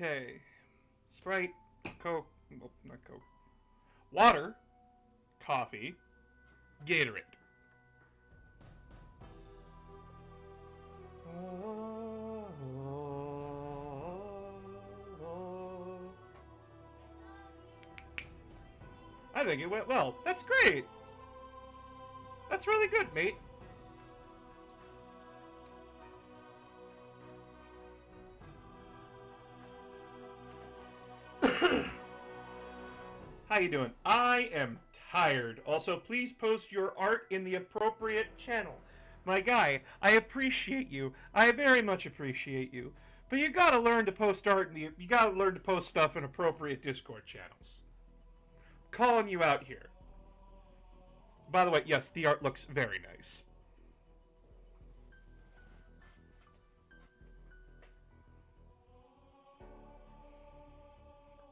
Okay. Sprite, Coke, well, not Coke. Water, coffee, Gatorade. I think it went well. That's great. That's really good, mate. How you doing? I am tired. Also, please post your art in the appropriate channel. My guy, I appreciate you. I very much appreciate you. But you gotta learn to post art in the. You gotta learn to post stuff in appropriate Discord channels. Calling you out here. By the way, yes, the art looks very nice.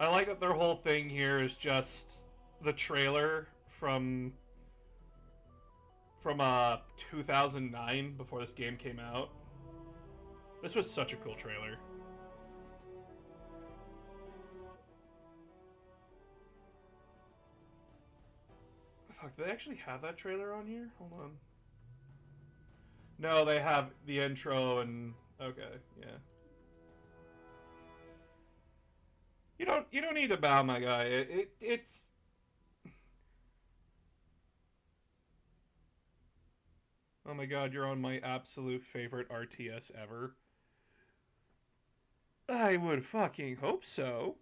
I like that their whole thing here is just the trailer from 2009 before this game came out. This was such a cool trailer. Fuck, do they actually have that trailer on here? Hold on. No, they have the intro and okay, yeah. You don't need to bow, my guy. It's oh my god, you're on my absolute favorite RTS ever. I would fucking hope so.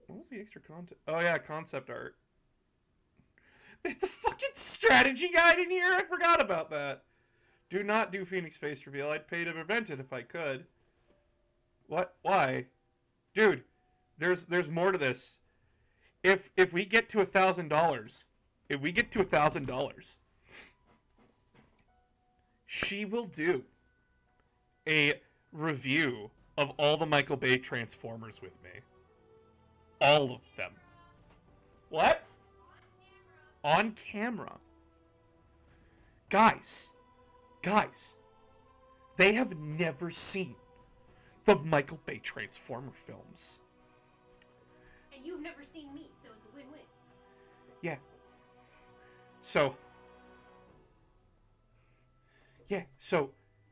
What was the extra content? Oh yeah, concept art. The fucking strategy guide in here? I forgot about that. Do not do Phoenix face reveal. I'd pay to prevent it if I could. What? Why? Dude, there's more to this. If we get to $1,000, if we get to $1,000, she will do a review of all the Michael Bay Transformers with me. All of them. What? On camera. Guys, they have never seen the Michael Bay Transformer films. And you've never seen me, so it's a win-win. Yeah. So,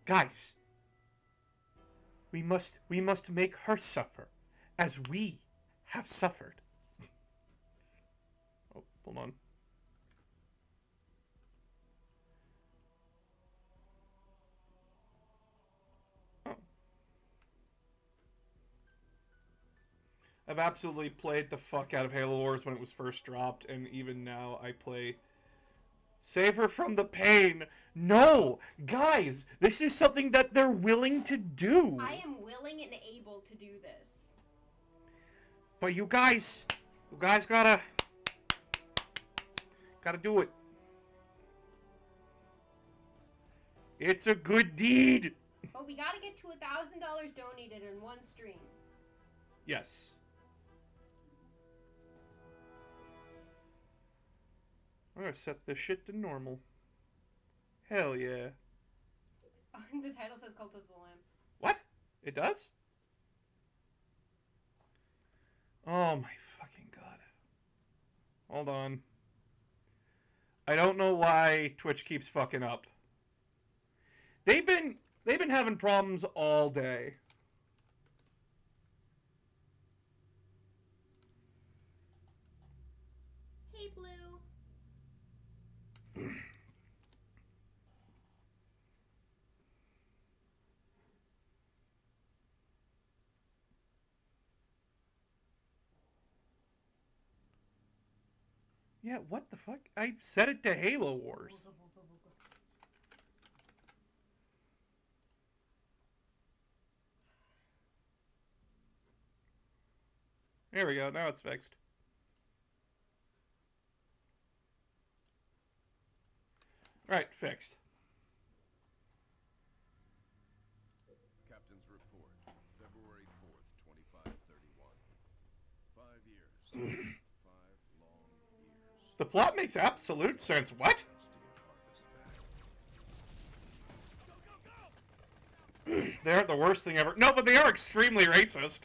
guys, we must make her suffer as we have suffered. Oh, hold on. Oh. I've absolutely played the fuck out of Halo Wars when it was first dropped, and even now I play Save Her from the Pain. No! Guys, this is something that they're willing to do. I am willing and able to do this. But you guys gotta do it. It's a good deed. But we gotta get to $1,000 donated in one stream. Yes. I'm gonna set this shit to normal. Hell yeah. The title says Cult of the Lamb. What? It does? Oh my fucking god. Hold on. I don't know why Twitch keeps fucking up. They've been having problems all day. Hey, Blue. Yeah, what the fuck? I set it to Halo Wars. There we go. Now it's fixed. Right, fixed. Captain's report, February 4th, 2531. 5 years. 5 long years. The plot makes absolute sense. What? They aren't the worst thing ever. No, but they are extremely racist.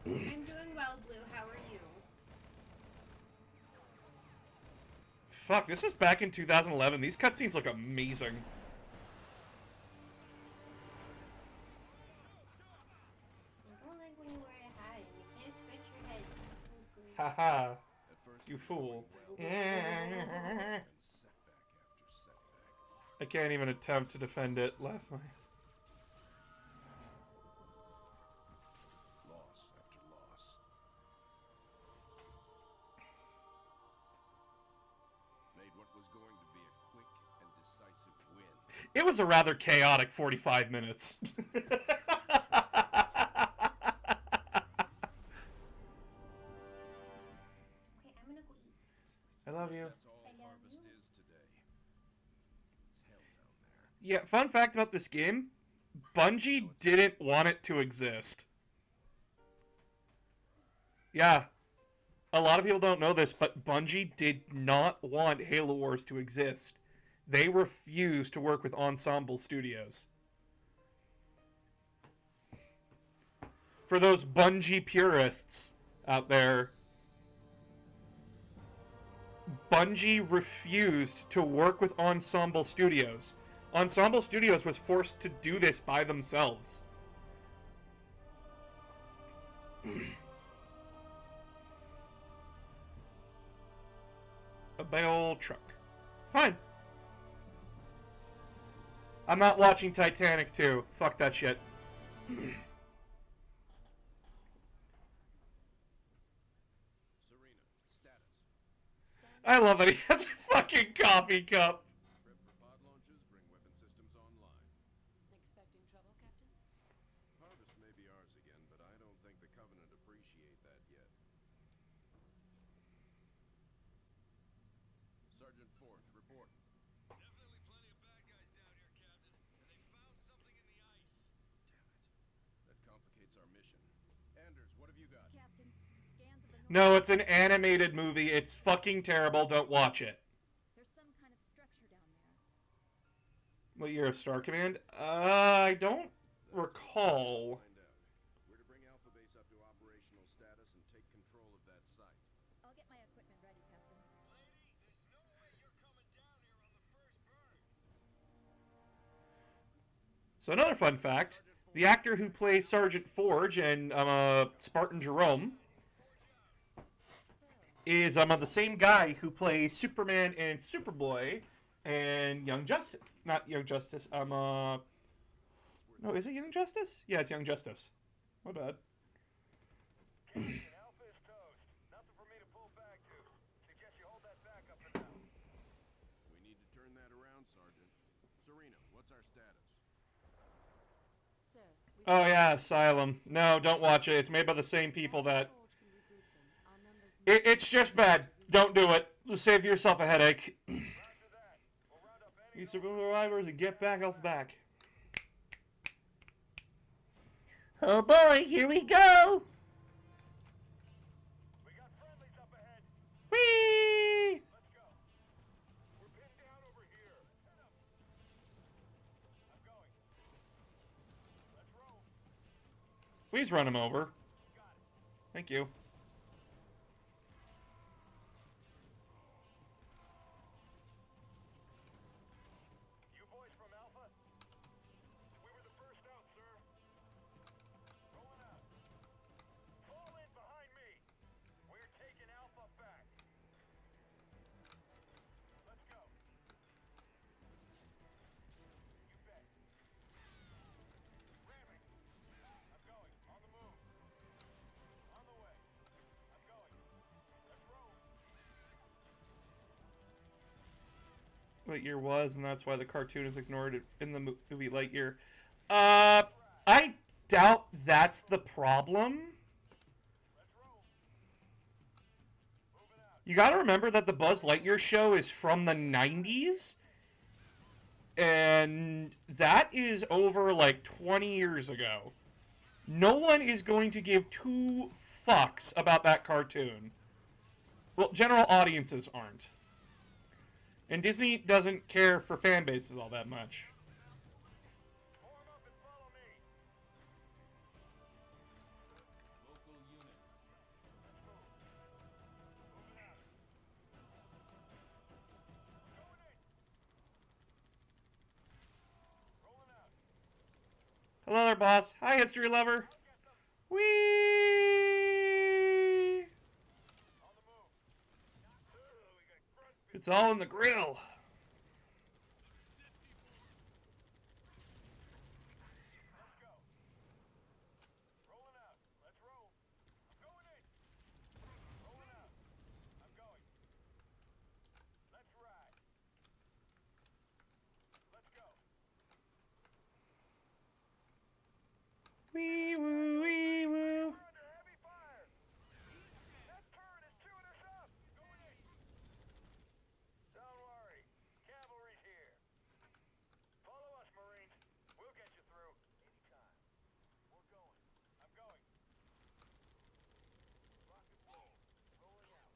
I'm doing well, Blue. How are you? Fuck, this is back in 2011. These cutscenes look amazing. I don't like when you wear a hat and you can't scratch your head. Haha. At first, You we were fool. going well, and setback after setback. I can't even attempt to defend it. Laugh my ass. Loss after loss. Made what was going to be a quick and decisive win. It was a rather chaotic 45 minutes. Okay, I'm gonna go eat. I love you. That's all I love Harvest you. is today. It's hell down there. Yeah, fun fact about this game, Bungie didn't want it to exist. Yeah. A lot of people don't know this, but Bungie did not want Halo Wars to exist. They refused to work with Ensemble Studios. For those Bungie purists out there, Bungie refused to work with Ensemble Studios. Ensemble Studios was forced to do this by themselves. A big old truck. Fine. I'm not watching Titanic 2. Fuck that shit. Serena, status. I love that he has a fucking coffee cup. Prep for pod launches, bring weapon systems online. Expecting trouble, Captain? Harvest may be ours again, but I don't think the Covenant appreciate that yet. Sergeant Forge, report. Definitely plenty of bad guys down here, Captain. And they found something in the ice. Damn it. That complicates our mission. Anders, what have you got? Captain, scans of the No, it's an animated movie. It's fucking terrible. Don't watch it. There's some kind of structure down there. What year of Star Command? I don't recall. Find out. We're to bring Alpha Base up to operational status and take control of that site. I'll get my equipment ready, Captain. Lady, there's no way you're coming down here on the first burn. So another fun fact, the actor who plays Sergeant Forge and Spartan Jerome is the same guy who plays Superman and Superboy and Young Justice. Not Young Justice. No, is it Young Justice? Yeah, it's Young Justice. My bad. Alpha is toast. Nothing for me to pull back to. Suggest you hold that back up for now. We need to turn that around, Sergeant. Serena, what's our status? Sir, we Oh yeah, Asylum. No, don't watch it. It's made by the same people that... Forge can reboot them. Our numbers It's just bad. Don't do it. Save yourself a headache. Roger that. We'll round up any You survivors and get back off the back. Oh boy, here we go! We got friendlies up ahead. Whee! Let's go. We're pinned down over here. Head up. I'm going. Let's roll. Please run him over. Thank you. You boys from Alpha? We were the first out, sir. Rolling out. Fall in behind me. We're taking Alpha back. Let's go. You bet. Ramming. I'm going. On the move. On the way. I'm going. Let's roll. Lightyear was, and that's why the cartoon is ignored in the movie Lightyear. I doubt that's the problem. Let's roll. Moving out. You gotta remember that the Buzz Lightyear show is from the 90s. And that is over like 20 years ago. No one is going to give two fucks about that cartoon. Well, general audiences aren't. And Disney doesn't care for fan bases all that much. Form up and Another boss. Hi, history lover. Whee! It's all in the grill. Rolling out. Let's roll. I'm going in. Rolling out. I'm going. Let's ride. Let's go. Wee woo, wee woo. We're under heavy fire. That turret is chewing us up. Going in. Don't worry. Cavalry's here. Follow us, Marines. We'll get you through. Anytime. We're going. I'm going. Rock and roll. Rolling out.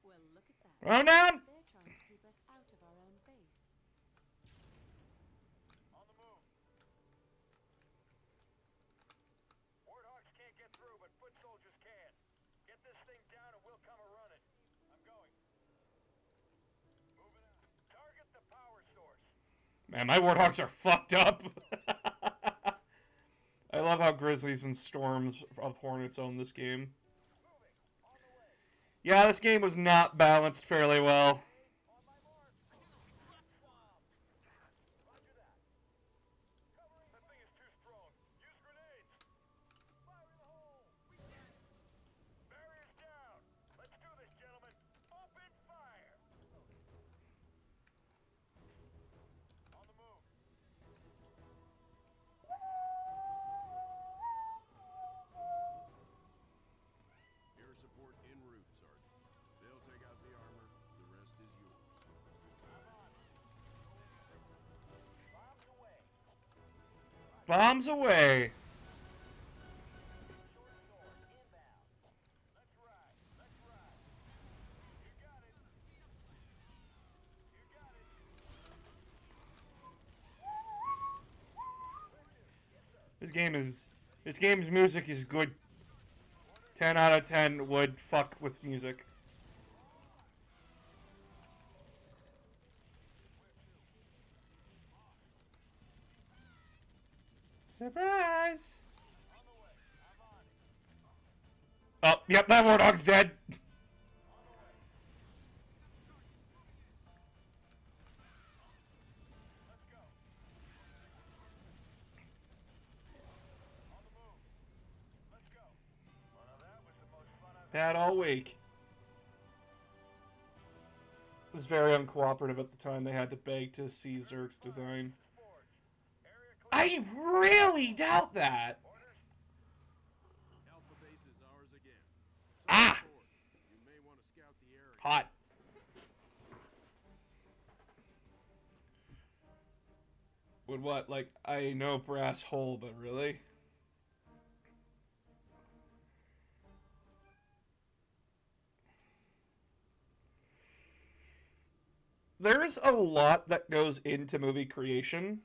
Well, look at that. Roll down. They're trying to keep us out of our own base. On the move. Warthogs can't get through, but foot soldiers can. Get this thing down and we'll come a-running. I'm going. Moving out. Target the power source. Man, my warthogs are fucked up. I love how Grizzlies and Storms of Hornets own this game. Moving. On the way. Yeah, this game was not balanced fairly well. On my mark. Blast bomb. Roger that. Covering. That thing is too strong. Use grenades. Fire in the hole. Barriers down. Let's do this, gentlemen. Open fire. On the move. Air support en route, Sergeant. They'll take out the armor. The rest is yours. I'm on. Bombs away. Bombs away. Short sword inbound. Let's ride. Let's ride. You got it. You got it. This game's music is good. 10 out of 10 would fuck with music. Surprise! Oh, yep, that warthog's dead. Let's go. On the move. Let's go. Well, now that was the most fun I've Bad all week. It was very uncooperative at the time. They had to beg to see Zerg's design. Forge. Area clear. I really doubt that. Orders. Alpha base is ours again. Ah! Sergeant Ford, you may want to scout the area. Hot. Would what? Like, I know brass hole, but really? There's a lot that goes into movie creation.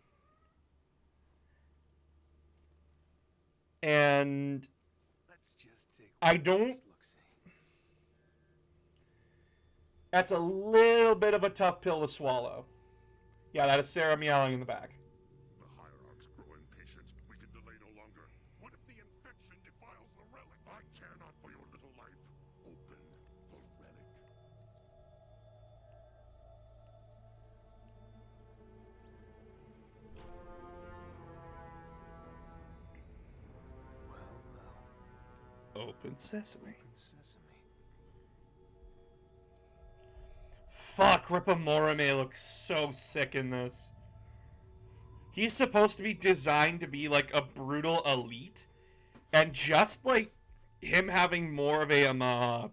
And Let's just take I don't. look-see. That's a little bit of a tough pill to swallow. Yeah, that is Sarah meowing in the back. The hierarchs grow impatient. We can delay no longer. What if the infection defiles the relic? I care not for your little life. Open the relic. Well, Open sesame. open sesame. Fuck, Rippa Morame looks so sick in this. He's supposed to be designed to be like a brutal elite, and just like him having more of a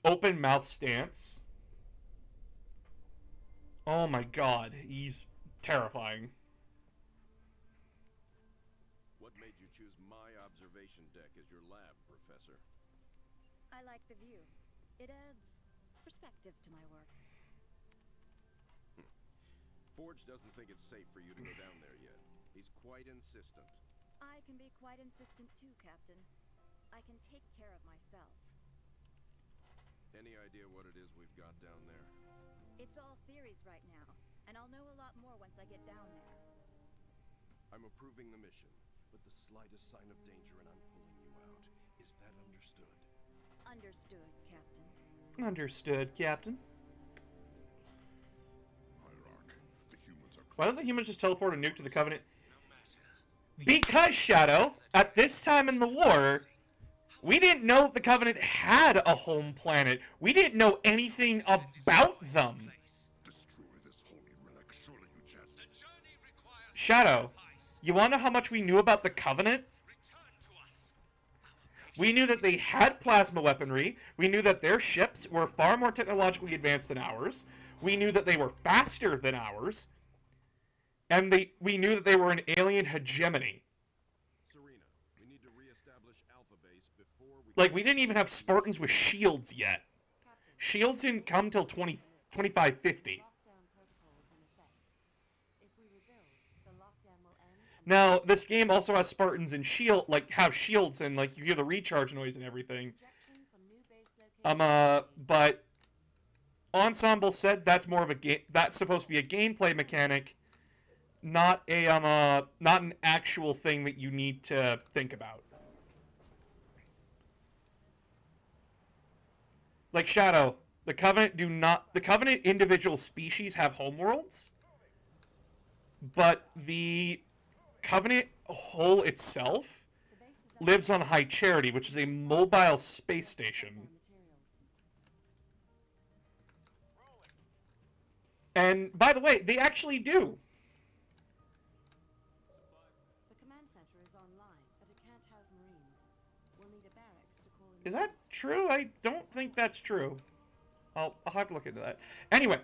open mouth stance. Oh my god, he's terrifying. What made you choose my observation deck as your lab, Professor? I like the view. It adds perspective to my work. Forge doesn't think it's safe for you to go down there yet. He's quite insistent. I can be quite insistent too, Captain. I can take care of myself. Any idea what it is we've got down there? It's all theories right now. and I'll know a lot more once I get down there. I'm approving the mission, but the slightest sign of danger and I'm pulling you out. Is that understood? Understood, Captain. Understood, Captain. Hierarch, the humans are Why don't the humans just teleport a nuke to the Covenant? No matter. Because, Shadow, at this time in the war, we didn't know the Covenant had a home planet. We didn't know anything about them. destroy this holy relic. Surely you jest. The journey requires Shadow, sacrifice. you want to know how much we knew about the Covenant? Return to us. We knew that they had plasma weaponry. We knew that their ships were far more technologically advanced than ours. We knew that they were faster than ours. And we knew that they were an alien hegemony. Serena, we need to reestablish Alpha Base before we... Like, we didn't even have Spartans with shields yet. Captain, Shields didn't come till 2550. lockdown protocol is in effect. If we rebuild, the lockdown will end and Now, this game also has Spartans and have shields, and like you hear the recharge noise and everything. projection from new base location. But Ensemble said that's more of a game. That's supposed to be a gameplay mechanic, not a not an actual thing that you need to think about. Like Shadow, the Covenant the Covenant individual species have homeworlds, but the Covenant whole itself The base is lives on High Charity, which is a mobile space station. materials. And by the way, they actually do. The command center is online, but it can't house Marines. We'll need a barracks to call in. Is that true? I don't think that's true. I'll have to look into that. Anyway.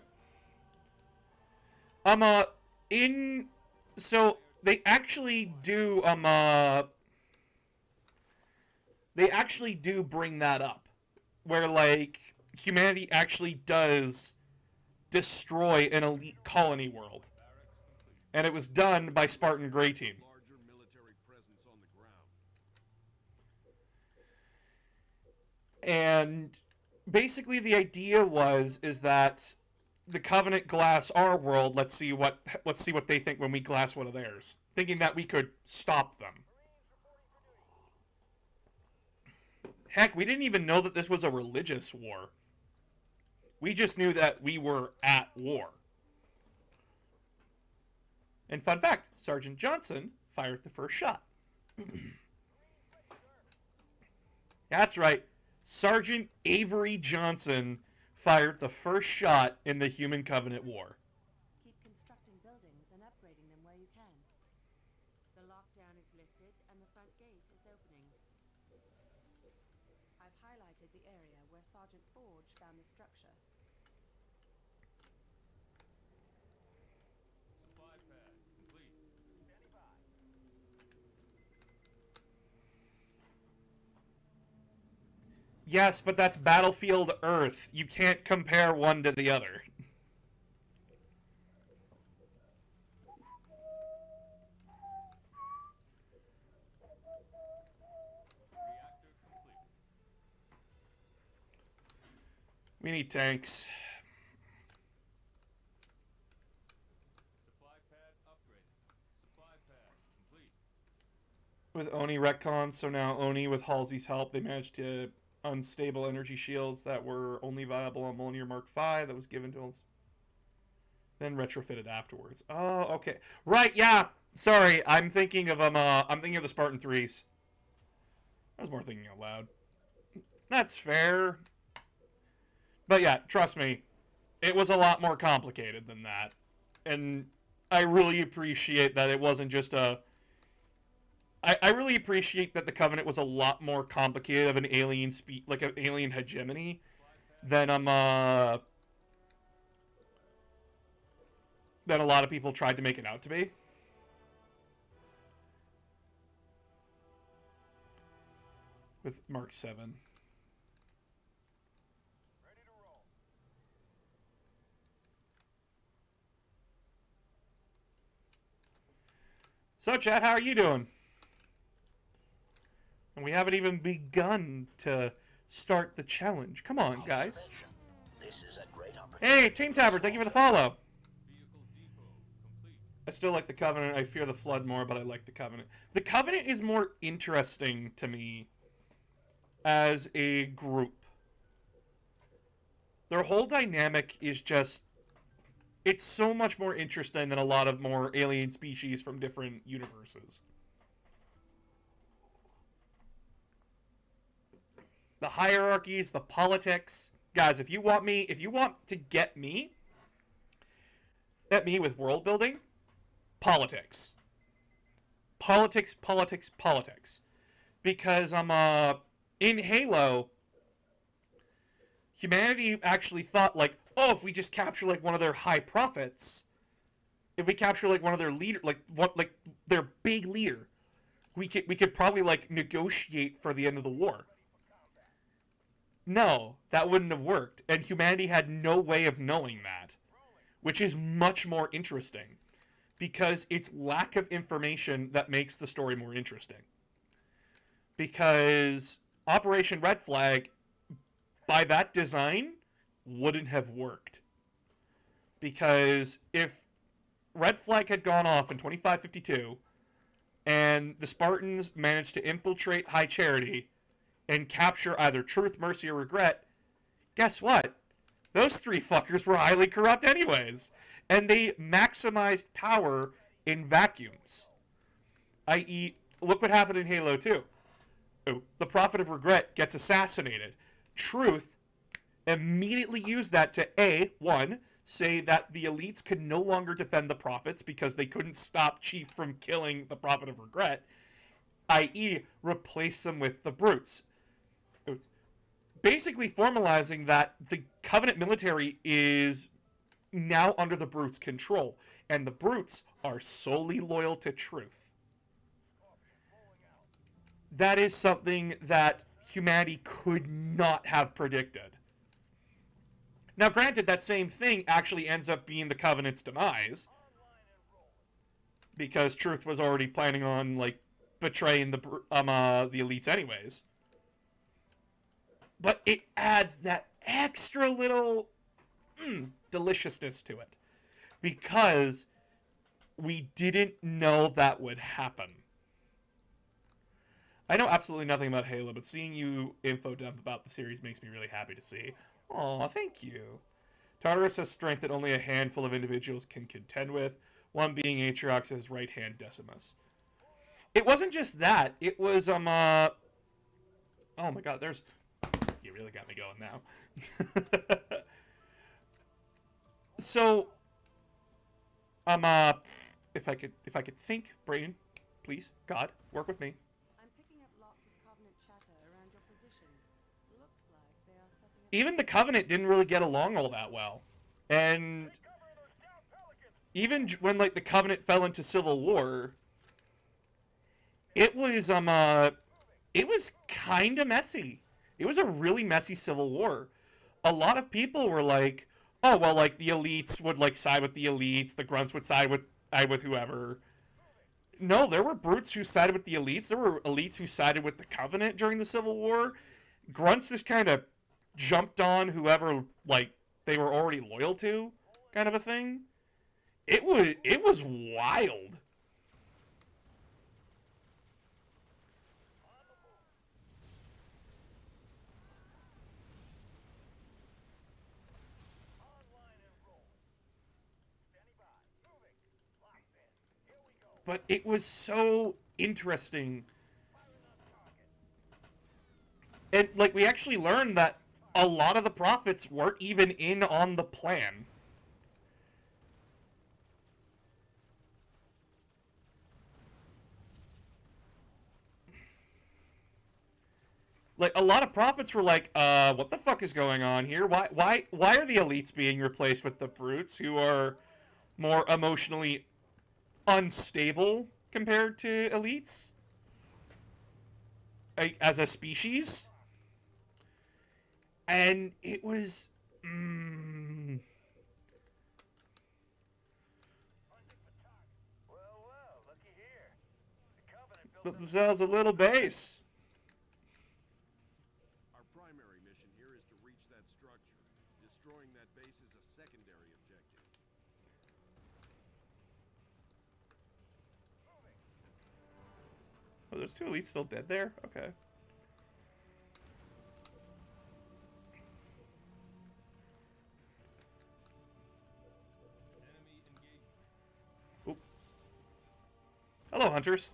So they actually do bring that up. Where like humanity actually does destroy an elite colony world. And it was done by Spartan Grey Team. Larger military presence on the ground. And basically the idea is that the Covenant glass our world. Let's see what they think when we glass one of theirs, thinking that we could stop them. Heck, we didn't even know that this was a religious war. We just knew that we were at war. And fun fact, Sergeant Johnson fired the first shot. That's right. Sergeant Avery Johnson fired the first shot in the Human Covenant War. Keep constructing buildings and upgrading them where you can. The lockdown is lifted and the front gate is opening. I've highlighted the area where Sergeant Forge found the structure. Supply pad complete. Standing by. Yes, but that's Battlefield Earth. You can't compare one to the other. Reactor complete. We need tanks. Supply pad upgraded. Supply pad complete. With Oni retcons, so now Oni, with Halsey's help, they managed to unstable energy shields that were only viable on Mjolnir Mark V that was given to us. Then retrofitted afterwards. Oh, okay. Right, yeah. Sorry, I'm thinking of the Spartan 3s. I was more thinking out loud. That's fair. But yeah, trust me, it was a lot more complicated than that. And I really appreciate that it wasn't just a... I really appreciate that the Covenant was a lot more complicated of an alien like an alien hegemony than than a lot of people tried to make it out to be. With Mark 7. Ready to roll. So, Chad, how are you doing? And we haven't even begun to start the challenge. Come on, guys. This is a great opportunity. Hey, Team Tabber, thank you for the follow. Vehicle I still like the Covenant. I fear the Flood more, but I like the Covenant. The Covenant is more interesting to me as a group. Their whole dynamic is just... It's so much more interesting than a lot of more alien species from different universes. The hierarchies, the politics. Guys, if you want to get me with world building, politics. Politics. Because in Halo, humanity actually thought like, oh, if we just capture like one of their high prophets, if we capture like one of their leader, like their big leader, we could probably like negotiate for the end of the war. No, that wouldn't have worked, and humanity had no way of knowing that, which is much more interesting, because it's lack of information that makes the story more interesting. Because Operation Red Flag, by that design, wouldn't have worked. Because if Red Flag had gone off in 2552, and the Spartans managed to infiltrate High Charity and capture either Truth, Mercy, or Regret, guess what? Those three fuckers were highly corrupt anyways. And they maximized power in vacuums. I.e., look what happened in Halo 2. Oh, the Prophet of Regret gets assassinated. Truth immediately used that to, one, say that the elites could no longer defend the prophets because they couldn't stop Chief from killing the Prophet of Regret, i.e., replace them with the brutes. Basically formalizing that the Covenant military is now under the brutes' control, and the brutes are solely loyal to Truth. That is something that humanity could not have predicted. Now, granted, that same thing actually ends up being the Covenant's demise, because Truth was already planning on like betraying the elites anyways. But it adds that extra little deliciousness to it, because we didn't know that would happen. I know absolutely nothing about Halo, but seeing you info dump about the series makes me really happy to see. Aw, thank you. Tartarus has strength that only a handful of individuals can contend with, one being Atriox's right-hand Decimus. It wasn't just that, it was, oh my god, there's... You really got me going now. So, if I could think, Brayden, please, God, work with me. I'm picking up lots of Covenant chatter around your position. Looks like they are setting up... Even the Covenant didn't really get along all that well. And even when, like, the Covenant fell into civil war, it was kind of messy. It was a really messy civil war. A lot of people were like, oh, well, like, the elites would, like, side with the elites, the grunts would side with whoever. No, there were brutes who sided with the elites. There were elites who sided with the Covenant during the Civil War. Grunts just kind of jumped on whoever, like, they were already loyal to, kind of a thing. It was wild. But it was so interesting. And, like, we actually learned that a lot of the prophets weren't even in on the plan. Like, a lot of prophets were like, what the fuck is going on here? Why are the elites being replaced with the brutes who are more emotionally unstable compared to elites as a species? And it was built themselves a little base. Our primary mission here is to reach that structure. Destroying that base is a secondary objective. there's two elites still dead there? Okay. Oop. Hello, hunters.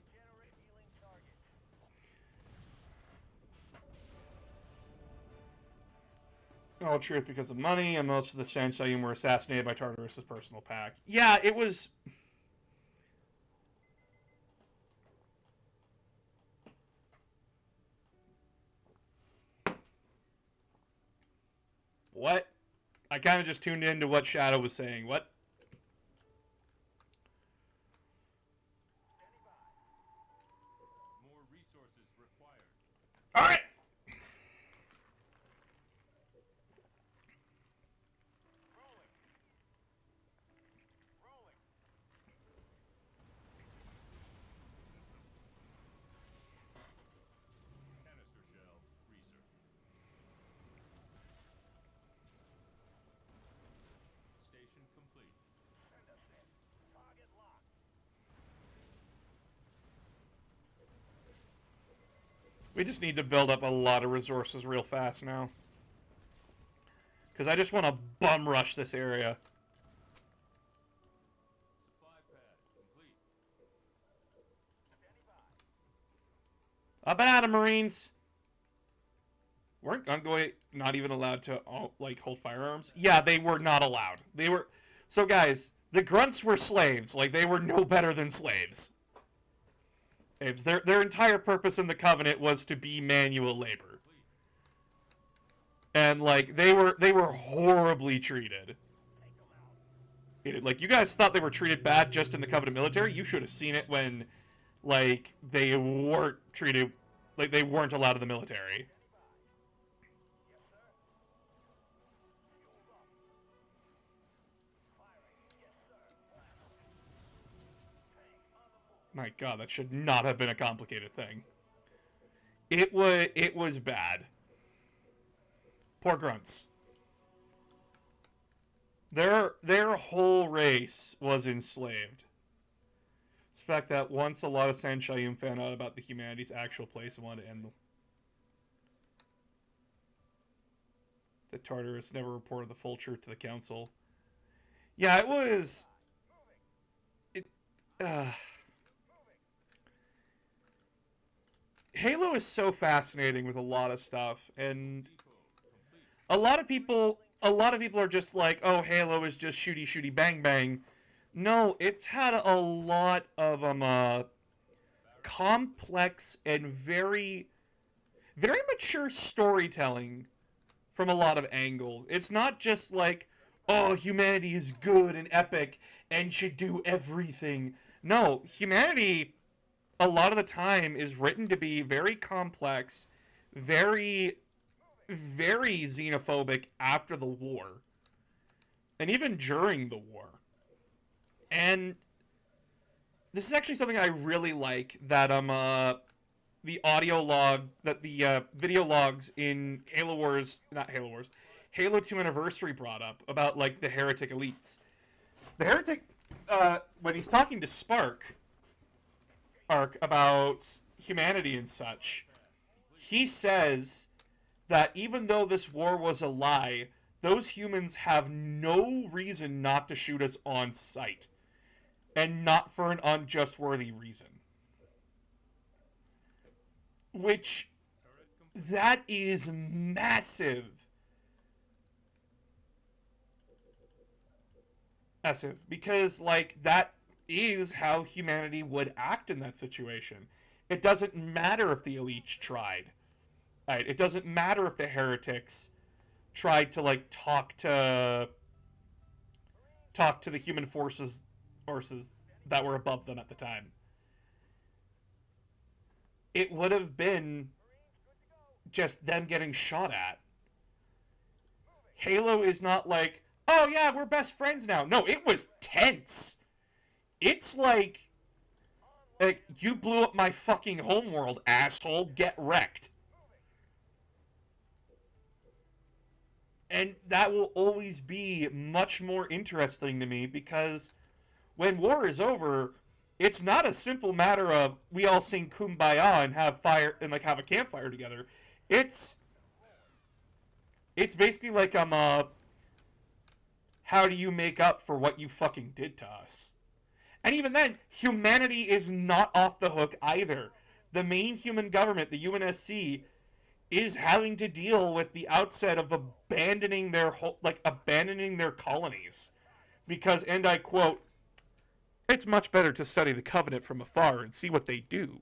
Regenerate healing target. All truth because of money, and most of the Sanshayim were assassinated by Tartarus' personal pack. Yeah, it was... What? I kind of just tuned into what Shadow was saying. What? More resources required. Alright! Rolling. Rolling. Canister shell research. Station complete. Send us in. Target locked. We just need to build up a lot of resources real fast now. Because I just want to bum rush this area. Supply pad complete. Standing by. Up and at 'em, Marines! Weren't Gungoy not even allowed to, like, hold firearms? Yeah, they were not allowed. They were... So, guys, the grunts were slaves. Like, they were no better than slaves. Their entire purpose in the Covenant was to be manual labor. And, like, they were horribly treated. Like, you guys thought they were treated bad just in the Covenant military? You should have seen it when, like, they weren't treated... Like, they weren't allowed in the military. Yes, sir. Fueled up. Firing. Yes, sir. Tank on the move. My god, that should not have been a complicated thing. It was bad. Poor grunts. Their whole race was enslaved. It's the fact that once a lot of Sanshayim found out about the humanity's actual place and wanted to end them. The Tartarus never reported the full truth to the council. Yeah, it was... Halo is so fascinating with a lot of stuff, and a lot of people are just like, oh, Halo is just shooty shooty bang bang. No, it's had a lot of complex and very mature storytelling from a lot of angles. It's not just like, oh, humanity is good and epic and should do everything. No, humanity a lot of the time is written to be very complex, very xenophobic after the war, and even during the war. And this is actually something I really like, that the audio log, that the video logs in Halo 2 Anniversary brought up about, like, the heretic elites. The heretic, when he's talking to Spark about humanity and such, he says that even though this war was a lie, those humans have no reason not to shoot us on sight, and not for an unjust worthy reason. Which, that is massive. Massive, because, like, that is how humanity would act in that situation. It doesn't matter if the elites tried. Right? It doesn't matter if the heretics tried to, like, talk to the human forces that were above them at the time. It would have been just them getting shot at. Halo is not like, oh yeah, we're best friends now. No, it was tense. It's like, you blew up my fucking homeworld, asshole. Get wrecked. And that will always be much more interesting to me, because when war is over, it's not a simple matter of we all sing Kumbaya and have fire and like have a campfire together. It's basically like how do you make up for what you fucking did to us? And even then, humanity is not off the hook either. The main human government, the UNSC, is having to deal with the outset of abandoning their colonies, because, and I quote, "It's much better to study the Covenant from afar and see what they do."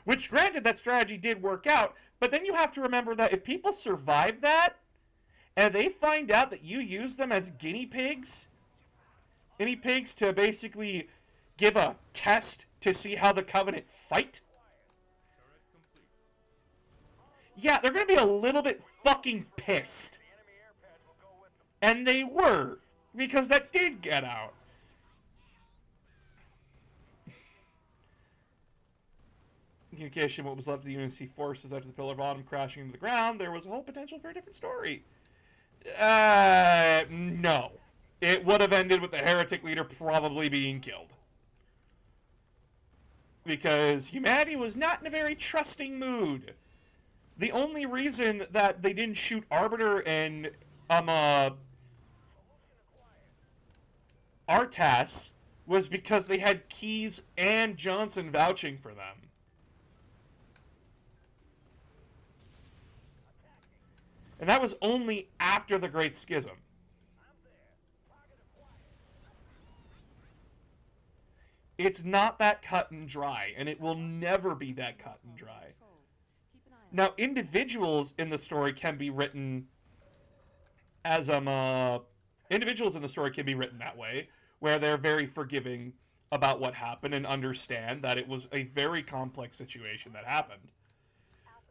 Which, granted, that strategy did work out, but then you have to remember that if people survive that, and they find out that you use them as guinea pigs to basically give a test to see how the Covenant fight, yeah, they're going to be a little bit fucking pissed. And they were, because that did get out. Communication, what was left of the UNSC forces after the Pillar of Autumn crashing into the ground, there was a whole potential for a different story. No. It would have ended with the heretic leader probably being killed. Because humanity was not in a very trusting mood. The only reason that they didn't shoot Arbiter and Artas was because they had Keyes and Johnson vouching for them. And that was only after the Great Schism. It's not that cut and dry, and it will never be that cut and dry. Now, individuals in the story can be written as individuals in the story can be written that way, where they're very forgiving about what happened and understand that it was a very complex situation that happened.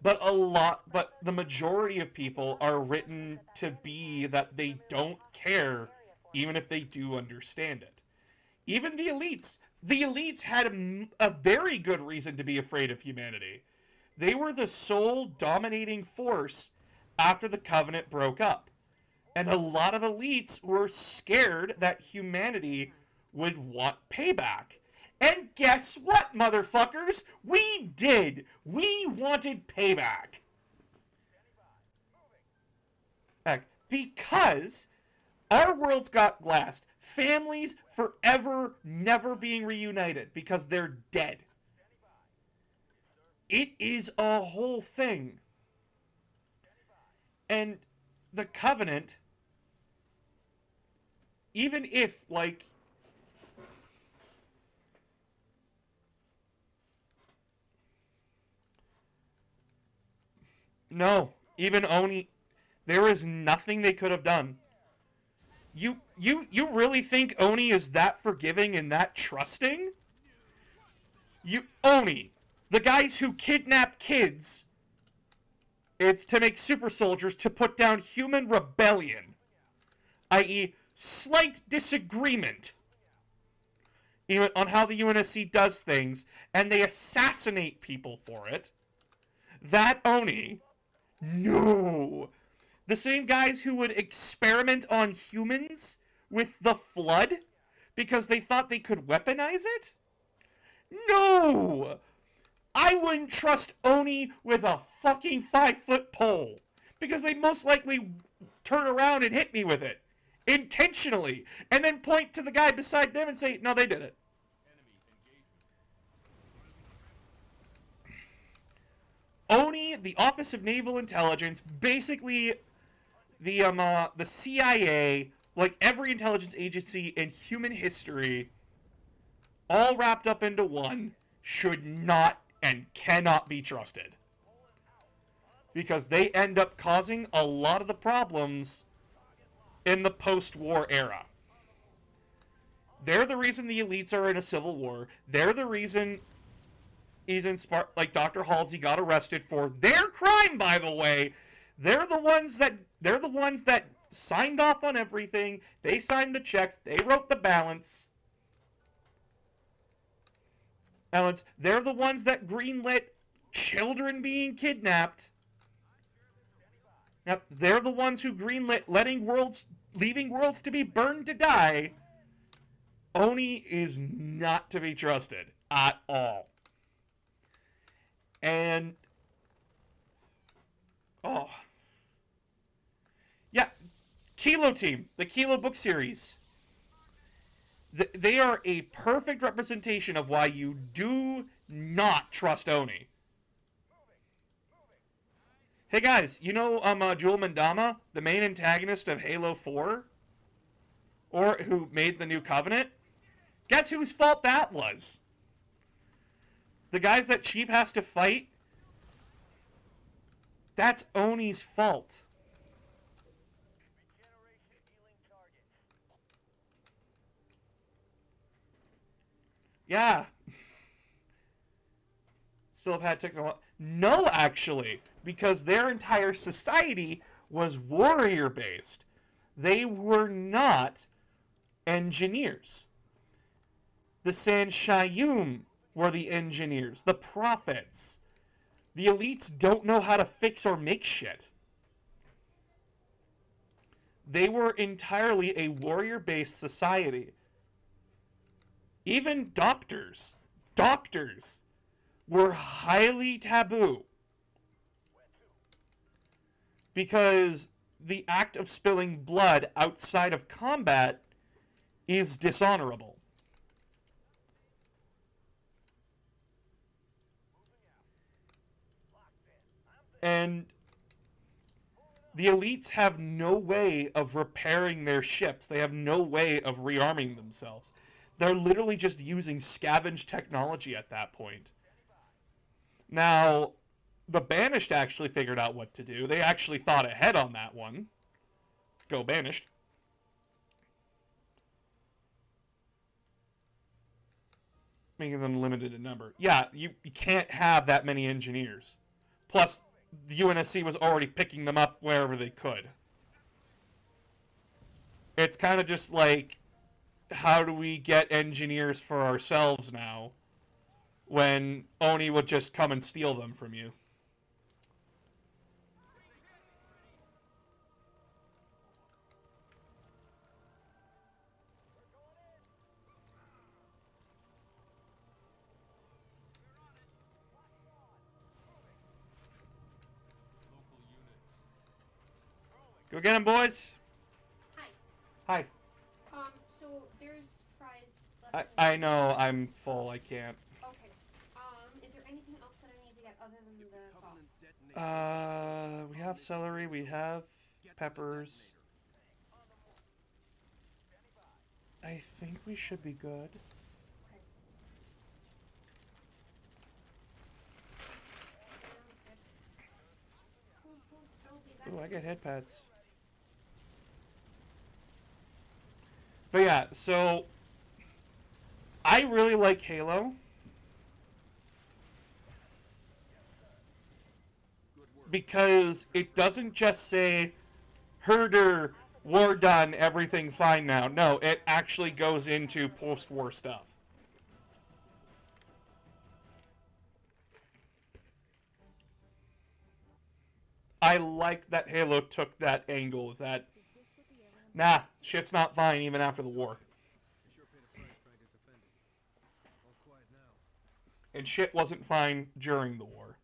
But the majority of people are written to be that they don't care, even if they do understand it. Even the elites had a very good reason to be afraid of humanity. They were the sole dominating force after the Covenant broke up. And a lot of elites were scared that humanity would want payback. And guess what, motherfuckers? We did! We wanted payback. Heck, because our worlds got glassed. Families forever never being reunited because they're dead. It is a whole thing. And the Covenant, even if, like, no, even Oni, there is nothing they could have done. You really think Oni is that forgiving and that trusting? Oni, the guys who kidnap kids, it's to make super soldiers to put down human rebellion, i.e. slight disagreement even on how the UNSC does things, and they assassinate people for it. That Oni, no. The same guys who would experiment on humans with the Flood because they thought they could weaponize it? No! I wouldn't trust Oni with a fucking 5-foot pole because they'd most likely turn around and hit me with it intentionally and then point to the guy beside them and say, no, they did it. Oni, the Office of Naval Intelligence, basically the CIA, like every intelligence agency in human history, all wrapped up into one, should not and cannot be trusted. Because they end up causing a lot of the problems in the post-war era. They're the reason the elites are in a civil war. They're the reason like Dr. Halsey got arrested for their crime, by the way. They're the ones that signed off on everything. They signed the checks. They wrote the balance. They're the ones that greenlit children being kidnapped. Yep, they're the ones who greenlit leaving worlds to be burned to die. Oni is not to be trusted at all. And oh. Yeah, Kilo Team, the Kilo book series. They are a perfect representation of why you do not trust Oni. Hey guys, you know Jewel Mandama, the main antagonist of Halo 4? Or who made the New Covenant? Guess whose fault that was? The guys that Chief has to fight? That's Oni's fault. Regeneration healing targets. Yeah. Still have had technology. No, actually, because their entire society was warrior-based. They were not engineers. The Sanshayum were the engineers, the prophets. The elites don't know how to fix or make shit. They were entirely a warrior-based society. Even doctors were highly taboo. Because the act of spilling blood outside of combat is dishonorable. And the elites have no way of repairing their ships. They have no way of rearming themselves. They're literally just using scavenged technology at that point. Now, the Banished actually figured out what to do. They actually thought ahead on that one. Go Banished. Making them limited in number. Yeah, you can't have that many engineers. Plus, the UNSC was already picking them up wherever they could. It's kind of just like, how do we get engineers for ourselves now when Oni would just come and steal them from you? Go get him, boys. Hi. Hi. So there's fries left. I know I'm full. I can't. Okay. Is there anything else that I need to get other than the sauce? We have celery. We have peppers. I think we should be good. Okay. Sounds good. Cool. I will be back. Ooh, I got head pads. But yeah, so I really like Halo because it doesn't just say herder, war done, everything fine now. No, it actually goes into post-war stuff. I like that Halo took that angle, is that, nah, shit's not fine even after the war. And shit wasn't fine during the war.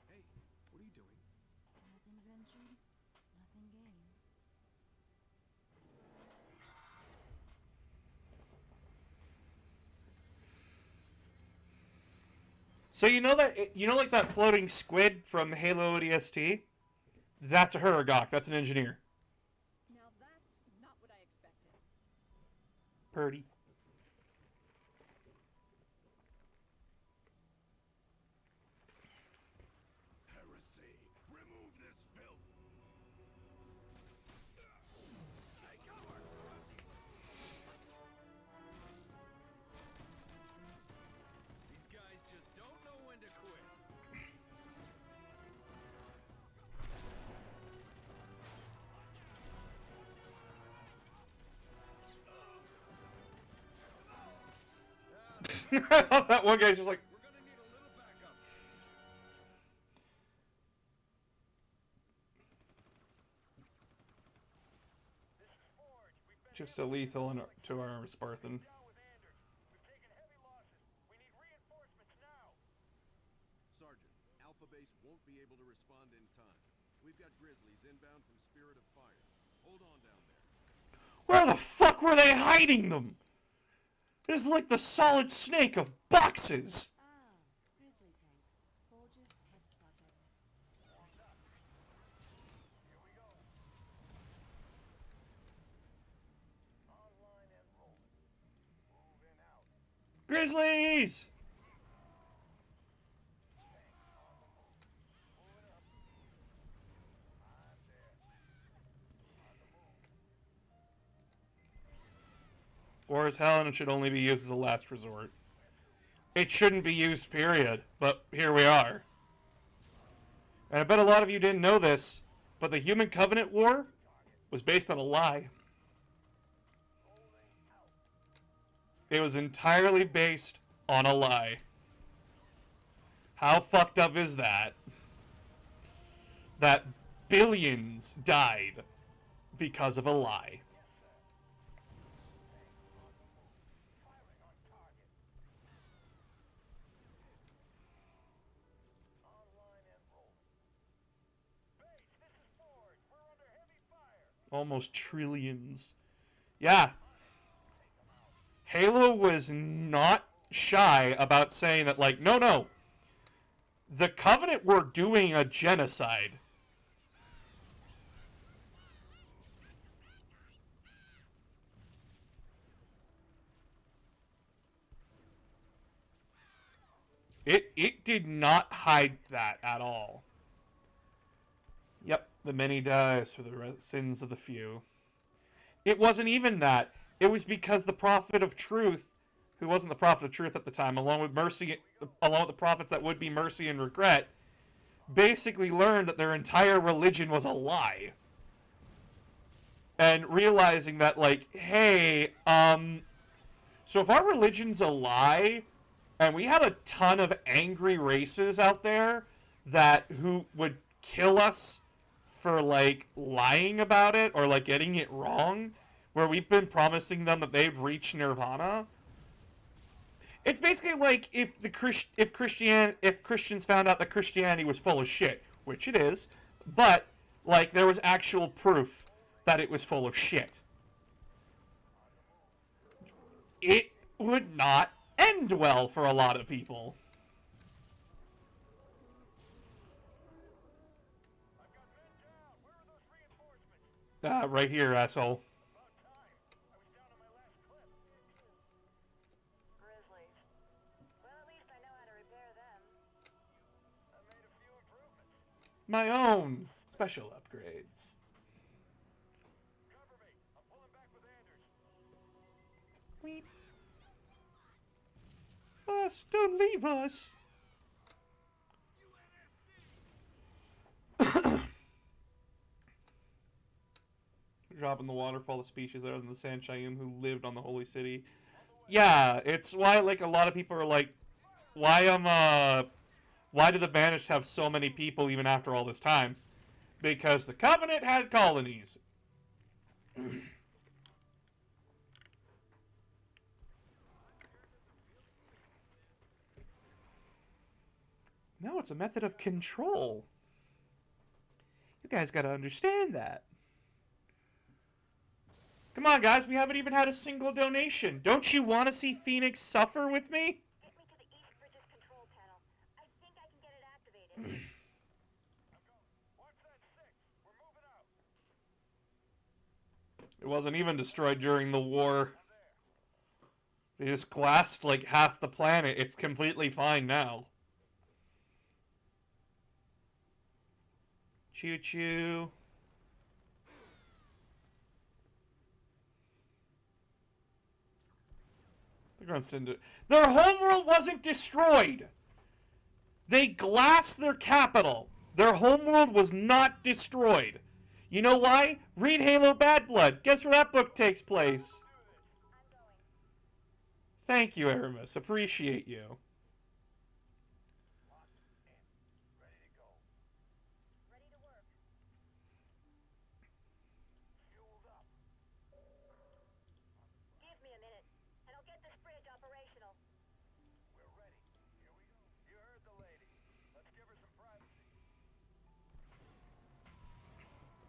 Hey, what are you doing? Nothing ventured, nothing gained. So you know that, like that floating squid from Halo ODST? That's a Huragok, that's an engineer. Now that's not what I expected. Purdy. Heresy! Remove this filth! Take cover! These guys just don't know when to quit. That one guy's just like, We're gonna need a little backup. just a lethal to our Spartan. Down with Anders. We've taken heavy losses. We need reinforcements now. Sergeant, Alpha Base won't be able to respond in time. We've got Grizzlies inbound from Spirit of Fire. Hold on down there. Where the fuck were they hiding them? This is like the Solid Snake of boxes. Ah, Grizzly tanks. Forge's pet project. Online and rolling. Move in out. Grizzlies! War is hell and it should only be used as a last resort. It shouldn't be used, period. But here we are. And I bet a lot of you didn't know this, but the Human Covenant War was based on a lie. It was entirely based on a lie. How fucked up is that? That billions died because of a lie. Almost trillions. Yeah. Halo was not shy about saying that, like, no. The Covenant were doing a genocide. It did not hide that at all. Yep, the many dies for the sins of the few. It wasn't even that. It was because the prophet of truth, who wasn't the prophet of truth at the time, along with the prophets that would be Mercy and Regret, basically learned that their entire religion was a lie. And realizing that, like, hey, so if our religion's a lie, and we have a ton of angry races out there who would kill us for, like, lying about it or, like, getting it wrong, where we've been promising them that they've reached nirvana. It's basically like if Christians found out that Christianity was full of shit, which it is, but, like, there was actual proof that it was full of shit. It would not end well for a lot of people. Right here, asshole. Grizzlies. Well, at least I know how to repair them. I made a few improvements. My own special upgrades. Cover me. I'm pulling back with Anders. Weep. Us, don't leave us. Drop in the waterfall the species other than the Sanshayim who lived on the holy city. Yeah, it's why, like, a lot of people are like, why do the Banished have so many people even after all this time? Because the Covenant had colonies. No, it's a method of control. You guys gotta understand that. Come on, guys, we haven't even had a single donation. Don't you want to see Phoenix suffer with me? Get me to the East Bridges control panel. I think I can get it activated. Watch that 6. We're moving out. It wasn't even destroyed during the war. They just glassed like half the planet. It's completely fine now. Choo-choo. The grunts didn't do it. Their homeworld wasn't destroyed. They glassed their capital. Their homeworld was not destroyed. You know why? Read Halo Bad Blood. Guess where that book takes place? Thank you, Aramis. Appreciate you. Ready to go. Ready to work. Fueled up. Give me a minute, and I'll get this bridge operational. We're ready. Here we go. You heard the lady. Let's give her some privacy.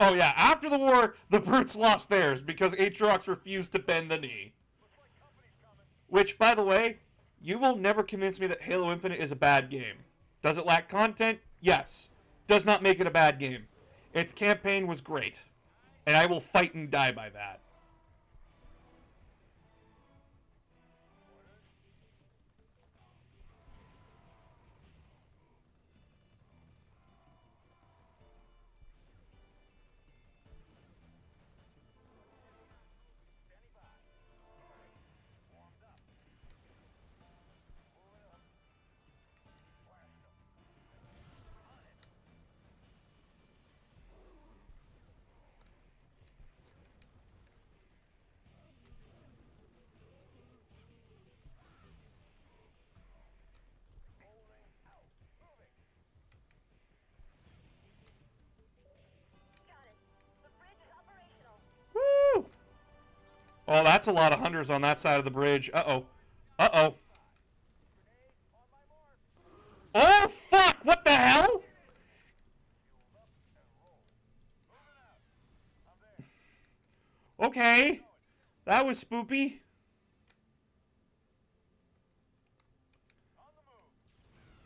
Oh yeah, after the war, the Brutes lost theirs because Aatrox refused to bend the knee. Looks like company's coming. Which, by the way, you will never convince me that Halo Infinite is a bad game. Does it lack content? Yes. Does not make it a bad game. Its campaign was great. And I will fight and die by that. Standing by. Warmed up. Moving up. Blast 'em. On it. Holding out. Moving. Got it. The bridge is operational. Woo! Oh, that's a lot of hunters on that side of the bridge. Uh-oh. Uh-oh. Grenade on my mark. Oh, fuck! What the hell? Fueled up and roll. Moving out. I'm there. Okay. That was spoopy. On the move.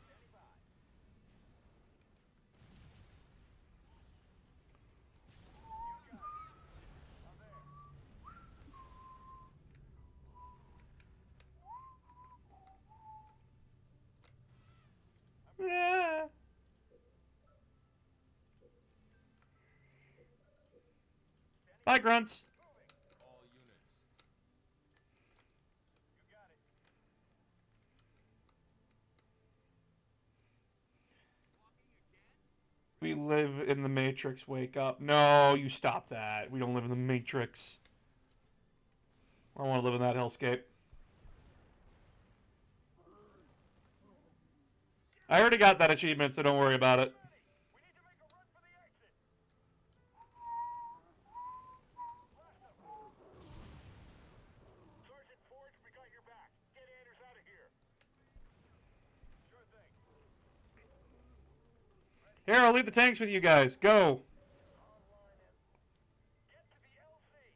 Standing by. You got it. I'm there. Yeah. Bye, grunts. All units. You got it. We live in the Matrix. Wake up. No, you stop that. We don't live in the Matrix. I want to live in that hellscape. I already got that achievement, so don't worry about it. We need to make a run for the exit. Sergeant Forge, we got your back. Get Anders out of here. Sure thing. Here, I'll leave the tanks with you guys. Go. Online and get to the LZ.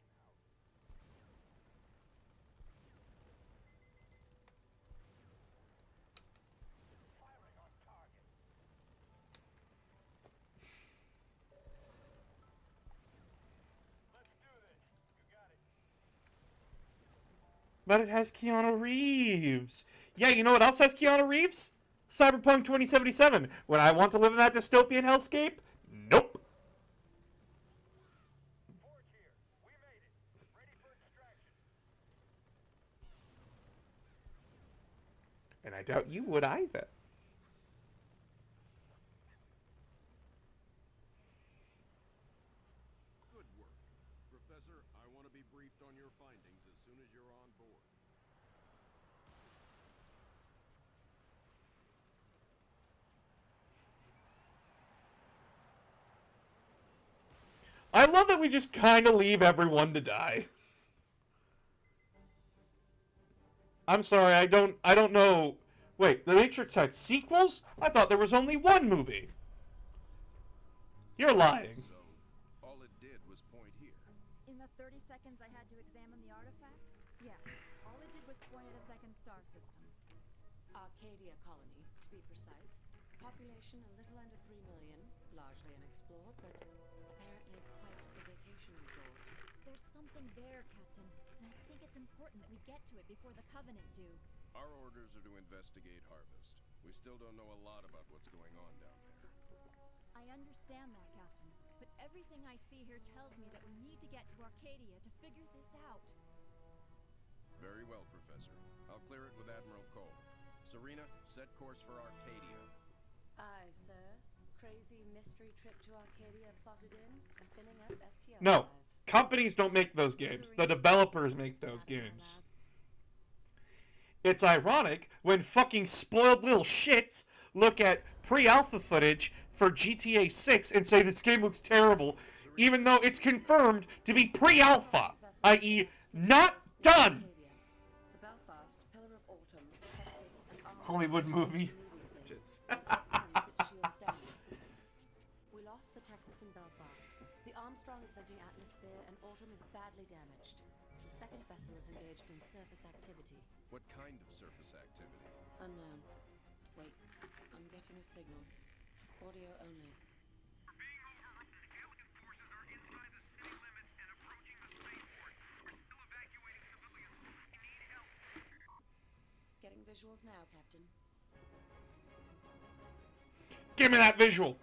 Firing on target. Let's do this. You got it. But it has Keanu Reeves. Yeah, you know what else has Keanu Reeves? Cyberpunk 2077. When I want to live in that dystopian hellscape? Nope. Forge here. We made it. Ready for extraction. And I doubt you would either. Good work. Professor, I want to be briefed on your findings as soon as you're on board. I love that we just kind of leave everyone to die. I'm sorry, I don't know. Wait, The Matrix had sequels? I thought there was only one movie. You're lying. So, all it did was point here. In the 30 seconds I had to examine the artifact? Yes. All it did was point at a second star system. Arcadia colony, to be precise. Population a little under 3 million, largely unexplored, but apparently quite the vacation resort. There's something there, Captain, and I think it's important that we get to it before the Covenant do. Our orders are to investigate Harvest. We still don't know a lot about what's going on down there. I understand that, Captain, but everything I see here tells me that we need to get to Arcadia to figure this out. Very well, Professor. I'll clear it with Admiral Cole. Serena, set course for Arcadia. Aye, sir. Crazy mystery trip to Arcadia plotted in, spinning up FTL. No. Companies don't make those games. The developers make those games. It's ironic when fucking spoiled little shits look at pre-alpha footage for GTA 6 and say this game looks terrible, even though it's confirmed to be pre-alpha, i.e. not done. The Belfast, Pillar of Autumn, Texas, and Armstrong Hollywood movie. immediately. Just- With its shields down. We lost the Texas and Belfast. The Armstrong is venting atmosphere, and Autumn is badly damaged. The second vessel is engaged in surface activity. What kind of surface activity? Unknown. Wait, I'm getting a signal. Audio only. We're being overrun. Alien forces are inside the city limits and approaching the spaceport. We're still evacuating civilians. We need help. Getting visuals now, Captain. Give me that visual.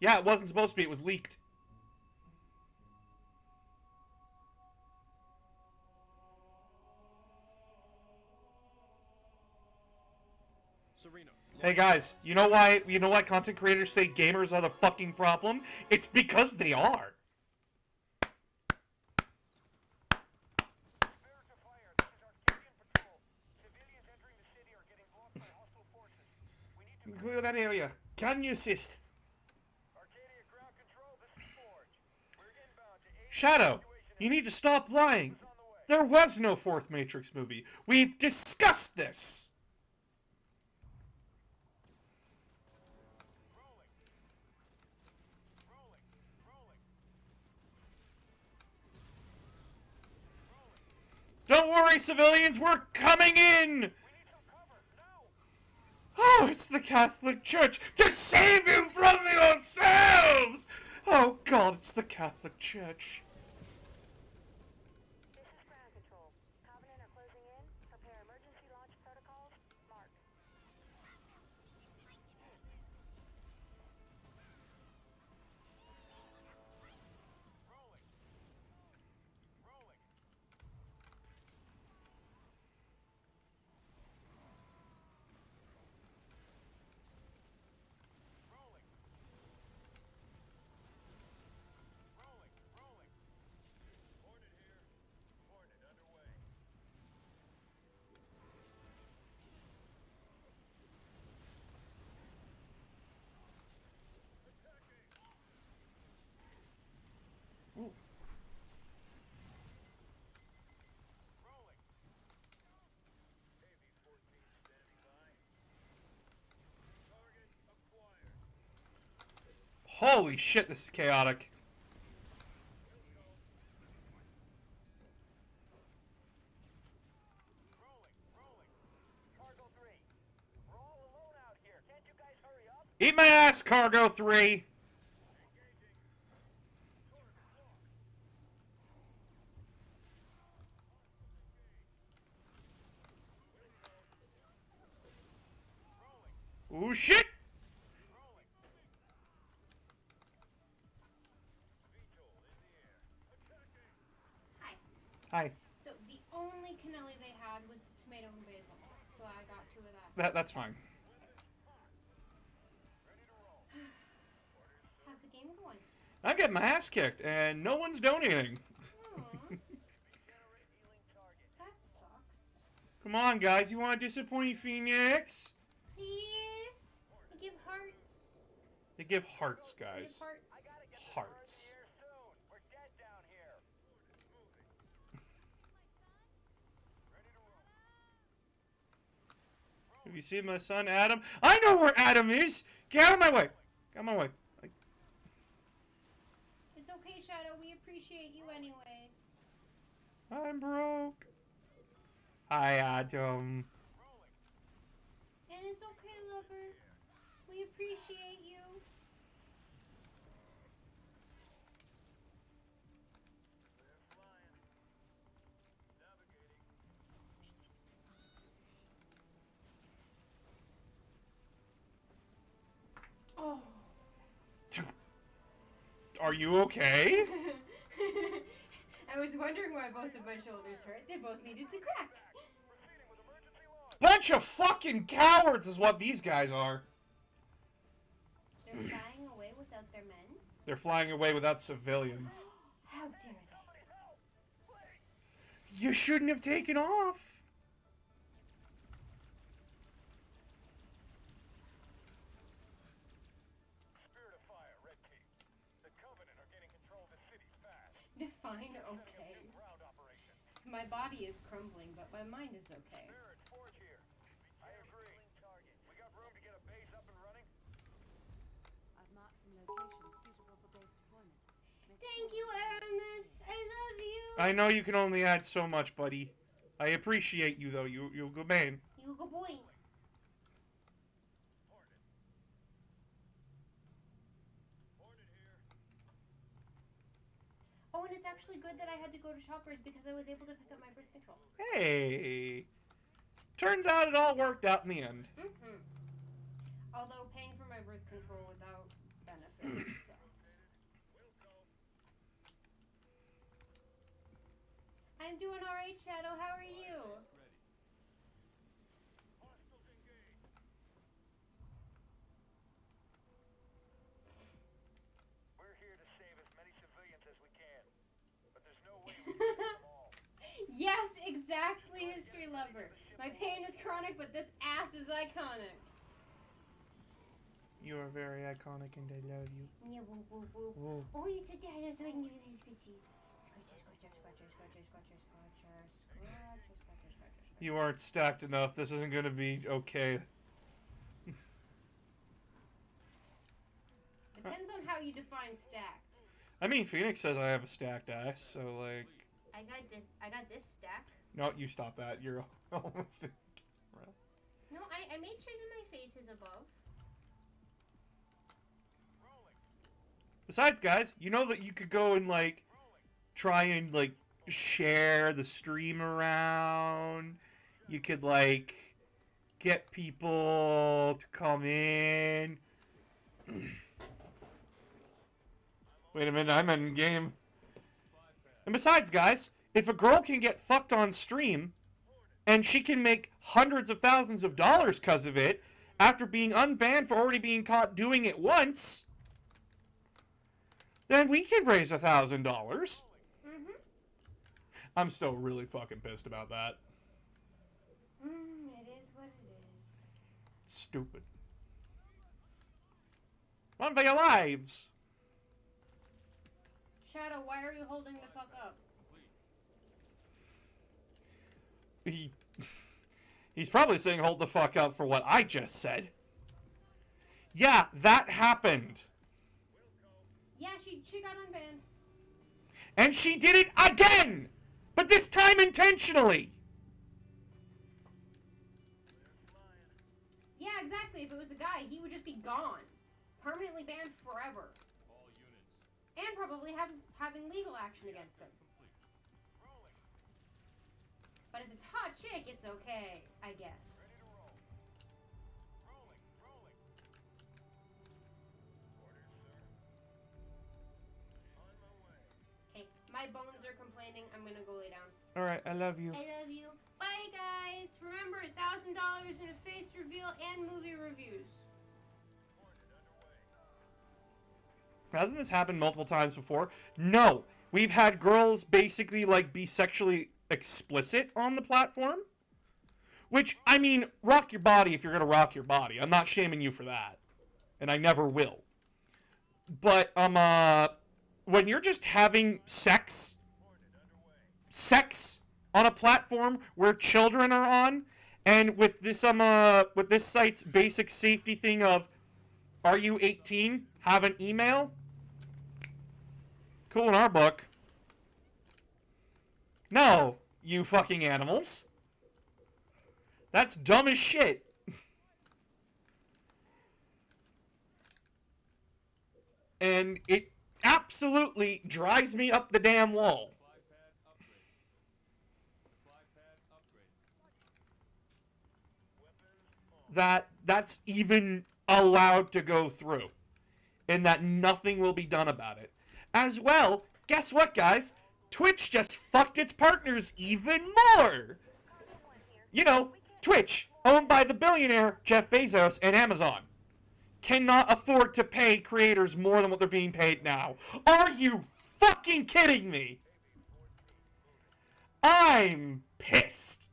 Yeah, it wasn't supposed to be. It was leaked. Sereno. Hey guys, you know why content creators say gamers are the fucking problem? It's because they are. Prepare to fire. This is Arcadian Patrol. Civilians entering the city are getting blocked by hostile forces. We need to Clear that area. Can you assist? Arcadia ground control. This is Forge. We're inbound to aid Shadow, evacuation you need to stop lying. on the way. There was no fourth Matrix movie. We've discussed this. Rolling. Rolling. Rolling. Don't worry, civilians, we're coming in. We need some cover. Now. Oh, it's the Catholic Church to save you from yourselves. Oh God, it's the Catholic Church. This is ground control. Covenant are closing in. Prepare emergency launch protocols. Mark. Rolling. Rolling. Rolling. Rolling. Rolling. Hornet here. Hornet underway. Ooh. Rolling. AV-14 standing by. Target acquired. Holy shit, this is chaotic. Rolling. Rolling. Cargo 3. We're all alone out here. Can't you guys hurry up? Eat my ass, Cargo 3. Ooh, shit! Rolling. VTOL in the air. Attacking. Hi. Hi. So the only cannoli they had was the tomato and basil. So I got 2 of that. That's fine. How's the game going? I'm getting my ass kicked, and no one's donating. Aw, Regenerate healing target. that sucks. Come on, guys, you want to disappoint Phoenix? Please? I give hearts. They give hearts, I give guys. hearts. I gotta get the Hearts. here soon. We're dead down here. Ready to roll. Have you seen my son, Adam? I know where Adam is! Get out of my way! Get out of my way. It's okay, Shadow. We appreciate you anyways. I'm broke. Hi, Adam. And it's okay, lover. We appreciate you. They're flying. Navigating. Oh. Are you okay? I was wondering why both of my shoulders hurt. They both needed to crack. Proceeding with emergency launch. Bunch of fucking cowards is what these guys are. They're flying away without their men. They're flying away without civilians. How dare they? Somebody help! You shouldn't have taken off. Spirit of Fire, Red Team. The Covenant are getting control of the city fast. Define okay. Ground operation. My body is crumbling, but my mind is okay. Spirit, Forge here. I agree. We got room to get a base up and running? I've marked some locations suitable for base deployment. Make Thank sure you, the base Aramis. is I love you. I know you can only add so much, buddy. I appreciate you, though. You're a good man. You good boy. Hornet here. Oh, and it's actually good that I had to go to Shoppers because I was able to pick up my birth control. Hey. Turns out it all worked out in the end. Mm-hmm. Although paying for my birth control without benefits sucked. I'm doing alright, Shadow. How are you? Hostiles engaged. We're here to save as many civilians as we can. But there's no way we can save them all. Yes, exactly, History Lover. My pain is chronic, but this ass is iconic. You are very iconic and I love you. Yeah, woo, woo, woo. Whoa. Oh, you took the head so I can give you his species. Scratcher, scratcher, scratcher, scratcher, scratcher, scratcher, scratcher, scratcher, scratcher. You aren't stacked enough. This isn't gonna be okay. Depends on how you define stacked. I mean, Phoenix says I have a stacked ass, so like... I got this stack. No, you stop that. You're almost... No, I made sure that my face is above. Besides, guys, you know that you could go and, like, try and, like, share the stream around. You could, like, get people to come in. Wait a minute, I'm in game. And besides, guys, if a girl can get fucked on stream, and she can make hundreds of thousands of dollars because of it, after being unbanned for already being caught doing it once... then we can raise $1,000. Mm-hmm. I'm still really fucking pissed about that. It is what it is. Stupid. Run for your lives! Shadow, why are you holding the fuck up? He's probably saying hold the fuck up for what I just said. Yeah, that happened. Yeah, she got unbanned. And she did it again! But this time intentionally! Yeah, exactly. If it was a guy, he would just be gone. Permanently banned forever. All units. And probably having legal action against him. But if it's hot chick, it's okay, I guess. Okay, my bones are complaining. I'm gonna go lay down. Alright, I love you. I love you. Bye, guys. Remember, $1,000 in a face reveal and movie reviews. Hasn't this happened multiple times before? No. We've had girls basically, like, be sexually explicit on the platform. Which, I mean, rock your body if you're gonna rock your body. I'm not shaming you for that. And I never will. But, when you're just having sex on a platform where children are on, and with this, with this site's basic safety thing of, are you 18? Have an email? Cool in our book. No, you fucking animals. That's dumb as shit. And it absolutely drives me up the damn wall. That's even allowed to go through. And that nothing will be done about it. As well, guess what, guys? Twitch just fucked its partners even more! You know, Twitch, owned by the billionaire Jeff Bezos and Amazon, cannot afford to pay creators more than what they're being paid now. Are you fucking kidding me? I'm pissed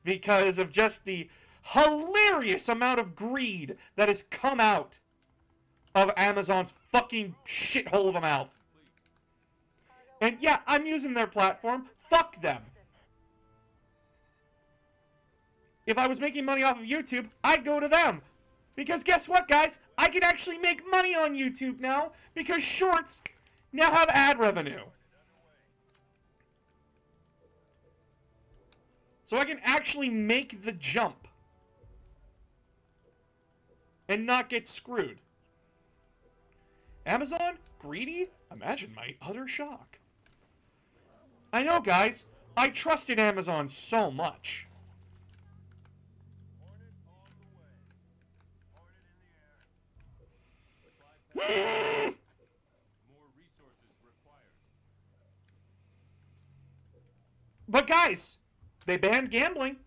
because of just the hilarious amount of greed that has come out of Amazon's fucking shithole of a mouth. And yeah, I'm using their platform. Fuck them. If I was making money off of YouTube, I'd go to them. Because guess what, guys? I can actually make money on YouTube now because shorts now have ad revenue. So I can actually make the jump and not get screwed. Amazon? Greedy? Imagine my utter shock. I know, guys. I trusted Amazon so much. More resources required. But guys, they banned gambling.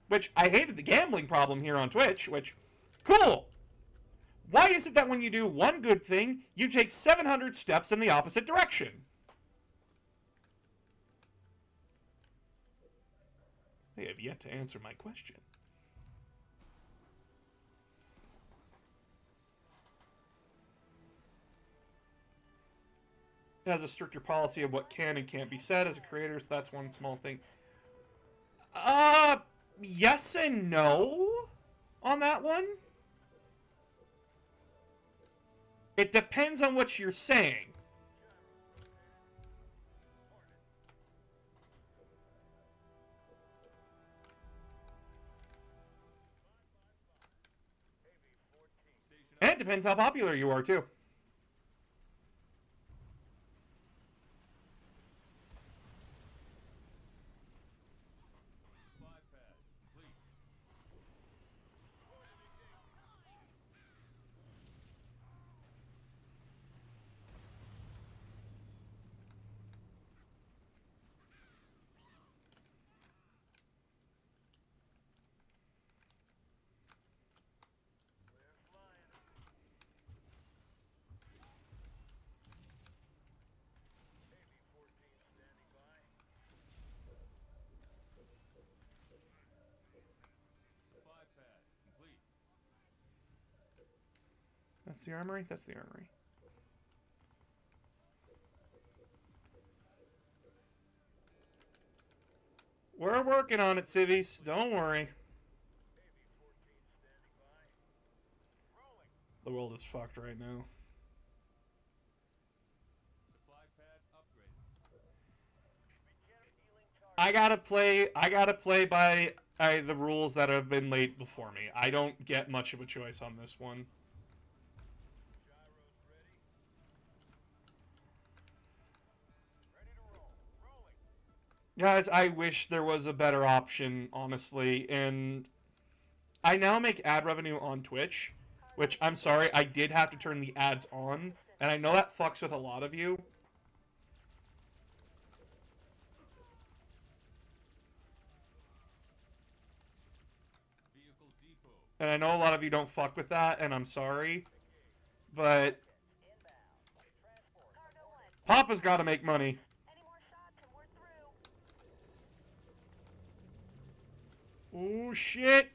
Which, I hated the gambling problem here on Twitch, which, cool. Why is it that when you do one good thing, you take 700 steps in the opposite direction? They have yet to answer my question. It has a stricter policy of what can and can't be said as a creator, so that's one small thing. Yes and no on that one. It depends on what you're saying. And it depends how popular you are, too. Supply pad complete. Supply pad complete. That's the armory? That's the armory. We're working on it, civvies. Don't worry. The world is fucked right now. Supply pad upgraded. I gotta play by the rules that have been laid before me. I don't get much of a choice on this one. Guys, I wish there was a better option, honestly, and I now make ad revenue on Twitch, which, I'm sorry, I did have to turn the ads on, and I know that fucks with a lot of you. Vehicle depot. And I know a lot of you don't fuck with that, and I'm sorry, but Papa's gotta make money. Oh, shit.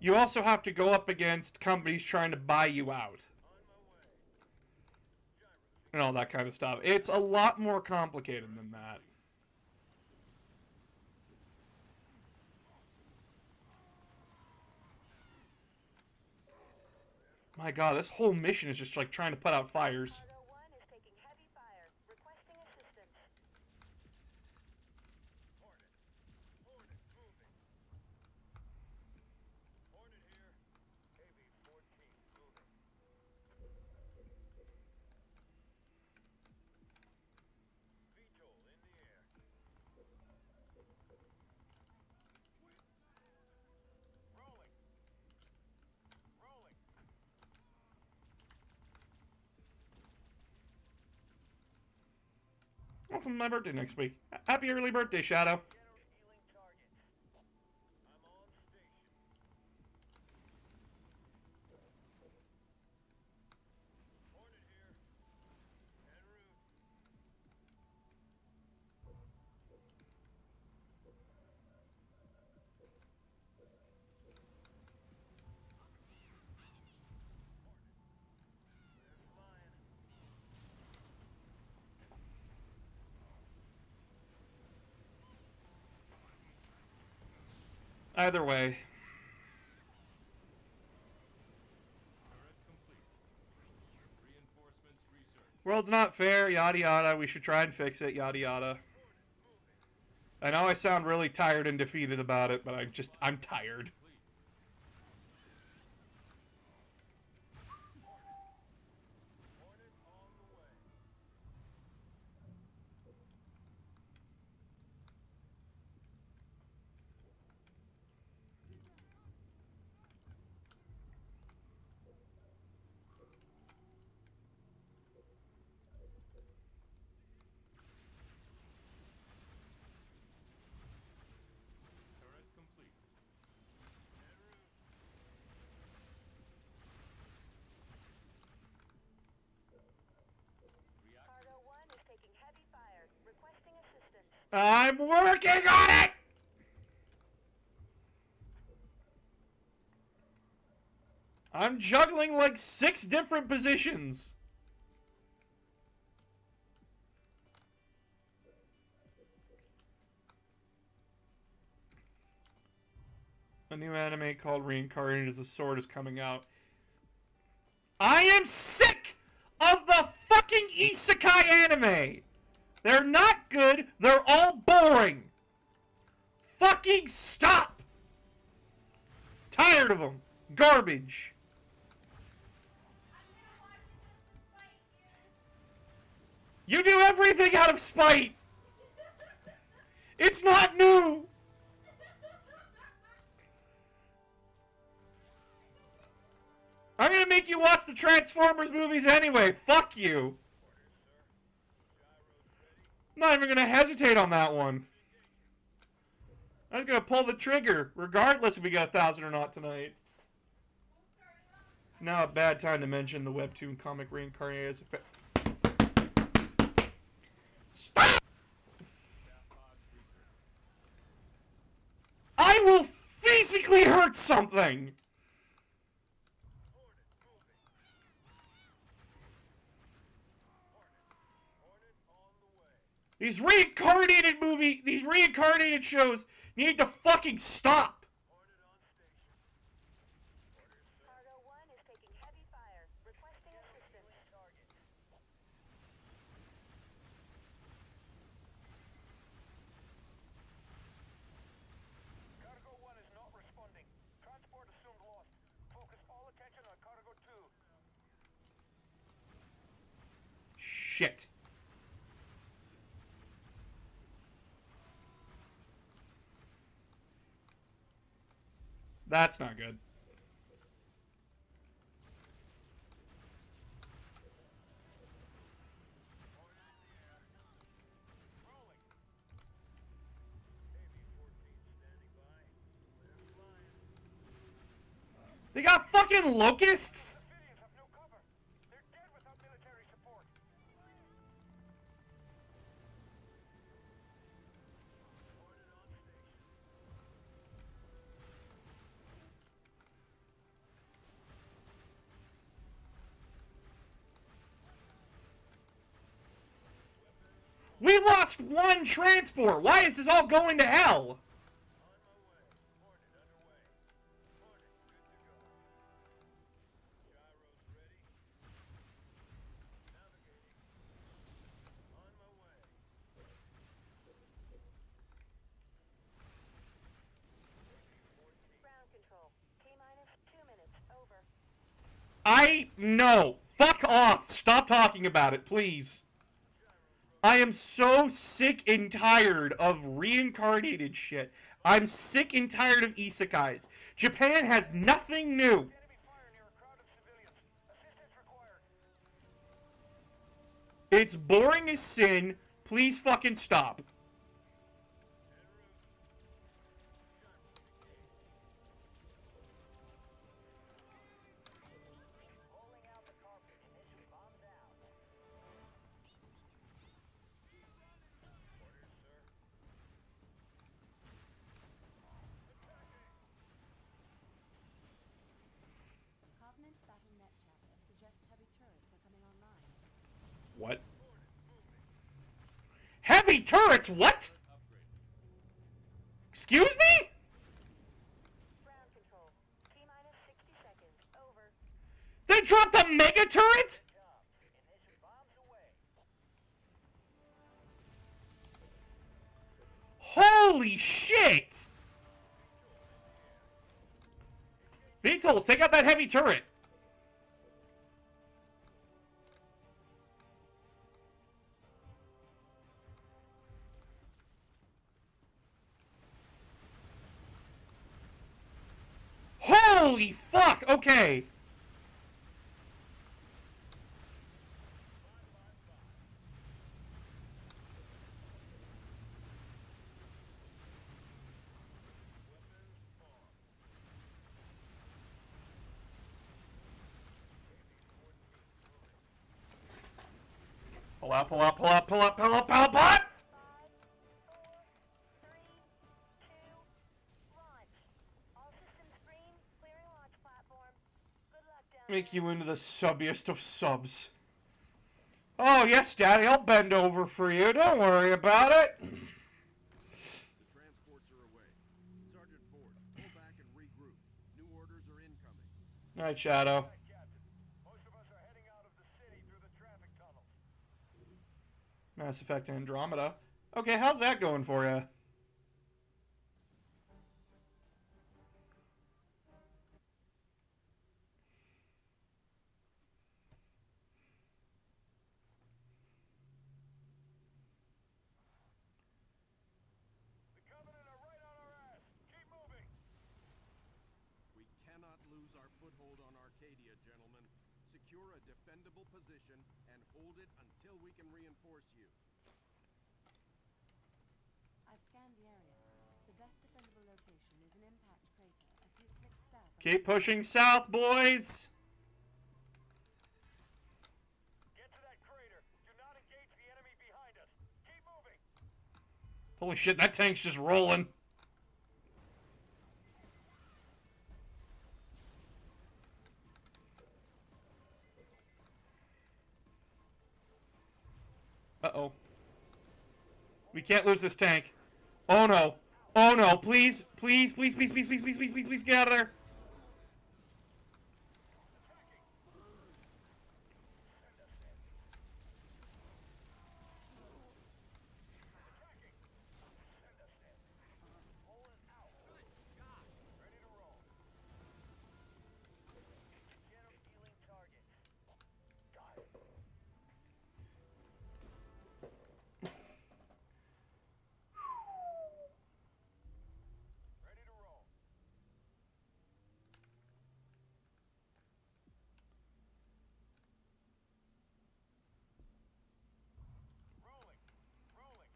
you also have to go up against companies trying to buy you out. And all that kind of stuff. It's a lot more complicated than that. My god, this whole mission is just like trying to put out fires. Cargo 1 is taking heavy fire. Requesting assistance. Hornet. Hornet moving. Hornet here. KV-14 moving. VTOL in the air. Rolling. Rolling. Well, it's my birthday next week. Happy early birthday, Shadow. Healing targets. I'm on station. Hornet here. En route. We're flying. Either way. World's not fair, yada yada. We should try and fix it, yada yada. I know I sound really tired and defeated about it, but I'm tired. Hornet on the way. Cargo 1 is taking heavy fire. Requesting assistance. I'm working on it! I'm juggling like 6 different positions. A new anime called Reincarnated as a Sword is coming out. I am sick of the fucking isekai anime! They're not good, they're all boring! Fucking stop! Tired of them. Garbage. You do everything out of spite! It's not new! I'm gonna make you watch the Transformers movies anyway. Fuck you. I'm not even gonna hesitate on that one. I'm just gonna pull the trigger, regardless if we got 1,000 or not tonight. It's now a bad time to mention the webtoon comic Reincarnated as a Stop! I will physically hurt something! These reincarnated shows need to fucking stop! Cargo 1 is taking heavy fire. Requesting assistance. Cargo 1 is not responding. Transport assumed lost. Focus all attention on Cargo 2. Shit. That's not good. They got fucking locusts? Civilians have no cover. They're dead without military support. Hornet on station. We lost one transport! Why is this all going to hell? Ground control. T-minus 2 minutes. Over. No. Fuck off. Stop talking about it, please. I am so sick and tired of reincarnated shit. I'm sick and tired of isekais. Japan has nothing new. Enemy fire near a crowd of civilians. Assistance required. It's boring as sin. Please fucking stop. Rolling out the carpet. Ignition bombs out. Orders, sir. Covenant BattleNet chatter suggests heavy turrets are coming online. What? Heavy turrets? What? Excuse me? Ground control. T-minus 60 seconds. Over. They dropped a mega turret? Job. Ignition bombs away. Holy shit! VTOLs, take out that heavy turret. Holy fuck! Okay. Pull out, pull out, pull out, pull out, pull out, pull out, pull out! 5, 4, 3, 2, launch. All systems green. Clearing launch platform. Good luck down Make there. you into the subbiest of subs. Oh, yes, Daddy, I'll bend over for you. Don't worry about it. The transports are away. Sergeant Forge, pull back and regroup. New orders are incoming. Night, Shadow. Right, Captain. Most of us are heading out of the city through the traffic tunnels. Mass Effect Andromeda. Okay, how's that going for you? The Covenant are right on our ass. Keep moving. We cannot lose our foothold on Arcadia, gentlemen. Secure a defendable position and hold it until we can reinforce you. I've scanned the area. The best defendable location is an impact crater a few clicks south of Keep pushing south, boys. Get to that crater. Do not engage the enemy behind us. Keep moving. Holy shit, that tank's just rolling. Uh-oh. We can't lose this tank. Oh no. Oh no, please, please, please, please, please, please, please, please, please, please, get out of there. Ready to roll. General dealing targets. Got it. Ready to roll. Rolling. Rolling.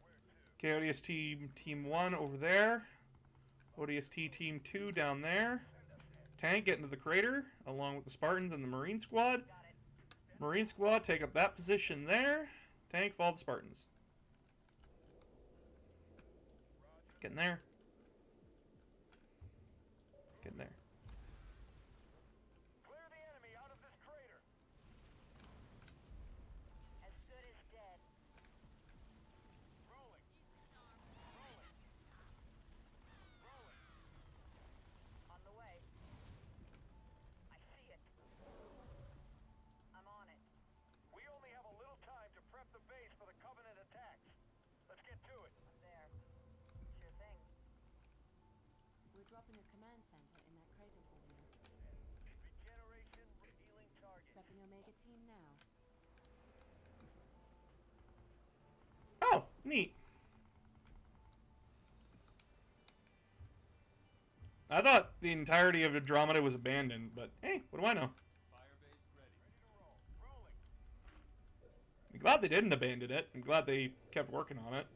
Where to? Okay, ODST Team 1 over there. ODST Team 2 down there. Tank, get into the crater, along with the Spartans and the Marine Squad. Marine Squad, take up that position there. Tank, follow the Spartans. Get in there. Get in there. Clear the enemy out of this crater. We're dropping a command center in that crater for you. Regeneration, healing target. Prepping Omega team now. Oh, neat. I thought the entirety of Andromeda was abandoned, but hey, what do I know? Firebase ready. Rolling. I'm glad they didn't abandon it. I'm glad they kept working on it.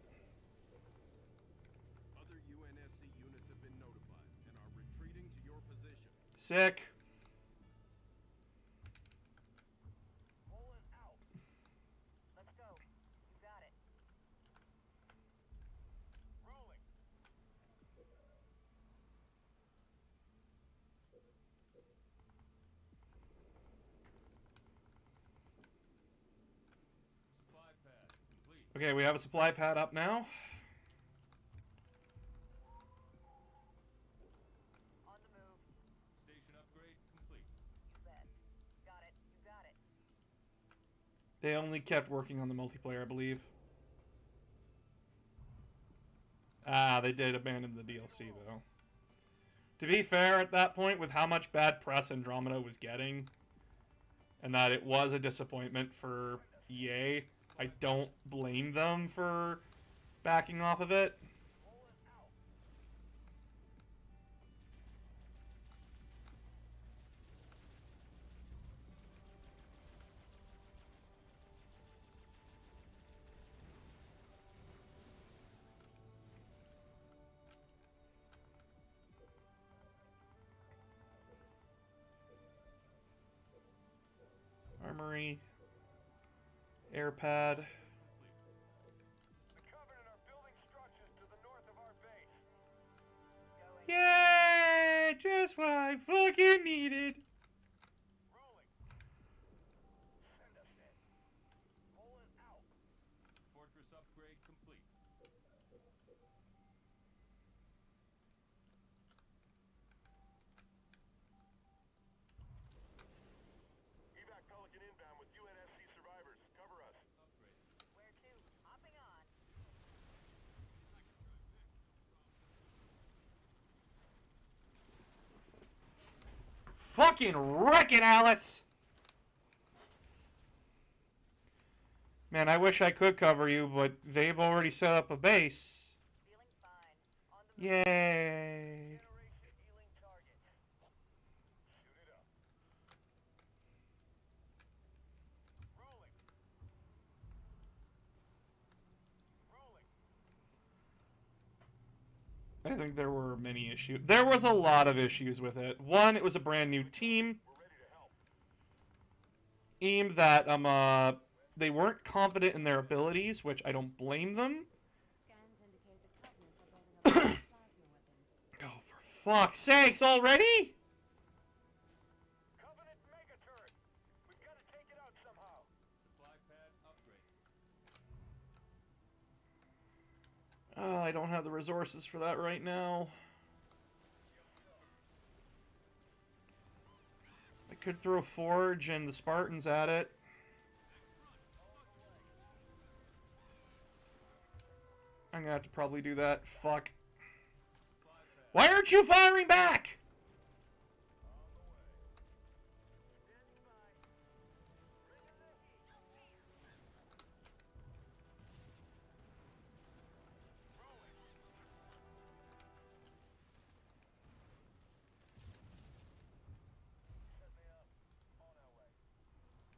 Other UNSC units have been notified and are retreating to your position. Sick. Pulling out. Let's go. You got it. Rolling. Supply pad complete. Okay, we have a supply pad up now. On the move. Station upgrade complete. You bet. Got it. You got it. They only kept working on the multiplayer, I believe. Ah, they did abandon the DLC, though. To be fair, at that point, with how much bad press Andromeda was getting, and that it was a disappointment for EA, I don't blame them for backing off of it. Pulling out. Armory. Air pad. The Covenant are building structures to the north of our base. Going. Yay! Just what I fucking needed. Rolling. Send us in. Pulling out. Fortress upgrade complete. Evac Pelican inbound with UNSC survivors. Cover us. Upgrade. Where to? Hopping on. Fucking wreck it, Alice! Man, I wish I could cover you, but they've already set up a base. Feeling fine. On the move. Yay! Generation healing target. Shoot it up. Rolling. Rolling. I think there were many issues. There was a lot of issues with it. One, it was a brand new team. We're ready to help. That they weren't confident in their abilities, which I don't blame them. Scans indicate the Covenant are building a plasma weapon. Oh, for fuck's sakes, already? Covenant mega turret. We've got to take it out somehow. Supply pad upgrade. Oh, I don't have the resources for that right now. I could throw Forge and the Spartans at it. I'm gonna have to probably do that. Fuck. Supply pad. Why aren't you firing back? Standing by. Bringing the heat. Rolling. Set me up. On our way.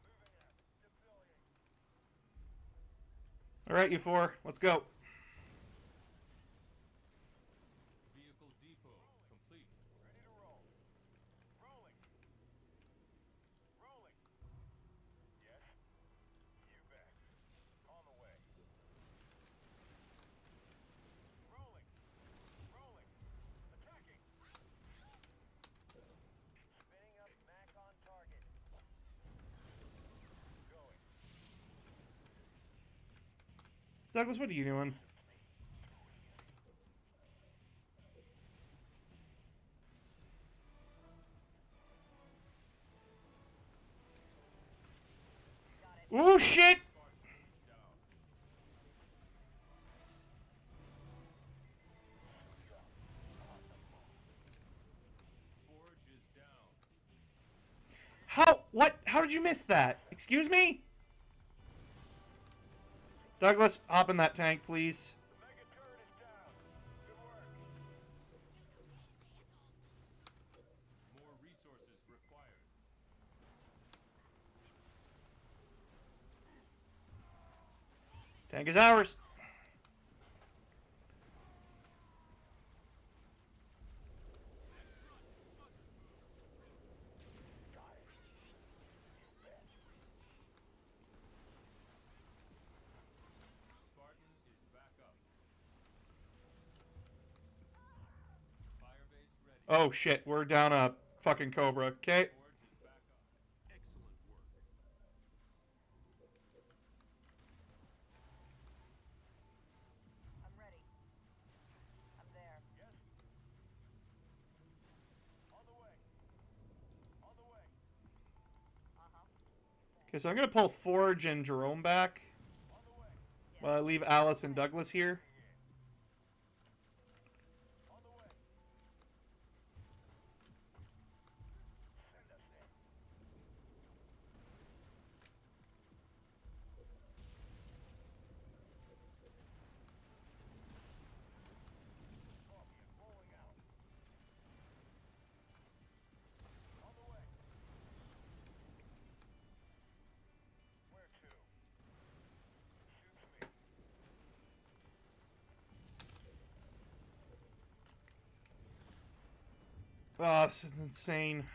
Moving out. Deploying. Alright, you four. Let's go. Vehicle depot complete. Ready to roll. Rolling. Rolling. Yes. You bet. On the way. Rolling. Rolling. Attacking. Spinning up Mac on target. Going. Douglas, what are you doing? Oh shit! How? What? How did you miss that? Excuse me? Douglas, hop in that tank, please. The mega turret is down. Good work. More resources required. Tank is ours. Spartan is back up. Firebase ready. Oh shit, we're down a fucking Cobra. Okay. Forge is back up. Excellent work. I'm ready. I'm there. Yes. On the way. On the way. Okay, so I'm gonna pull Forge and Jerome back. On the way. While I leave Alice and Douglas here. On the way. Send us in. Scorpion rolling out. On the way. Where to? Shoots me. Oh, this is insane.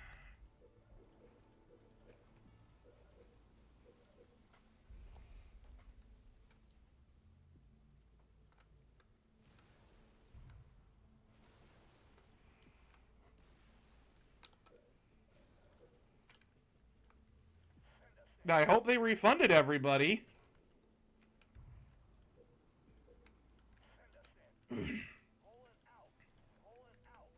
I hope they refunded everybody. Send us in. Pulling out. Pulling out.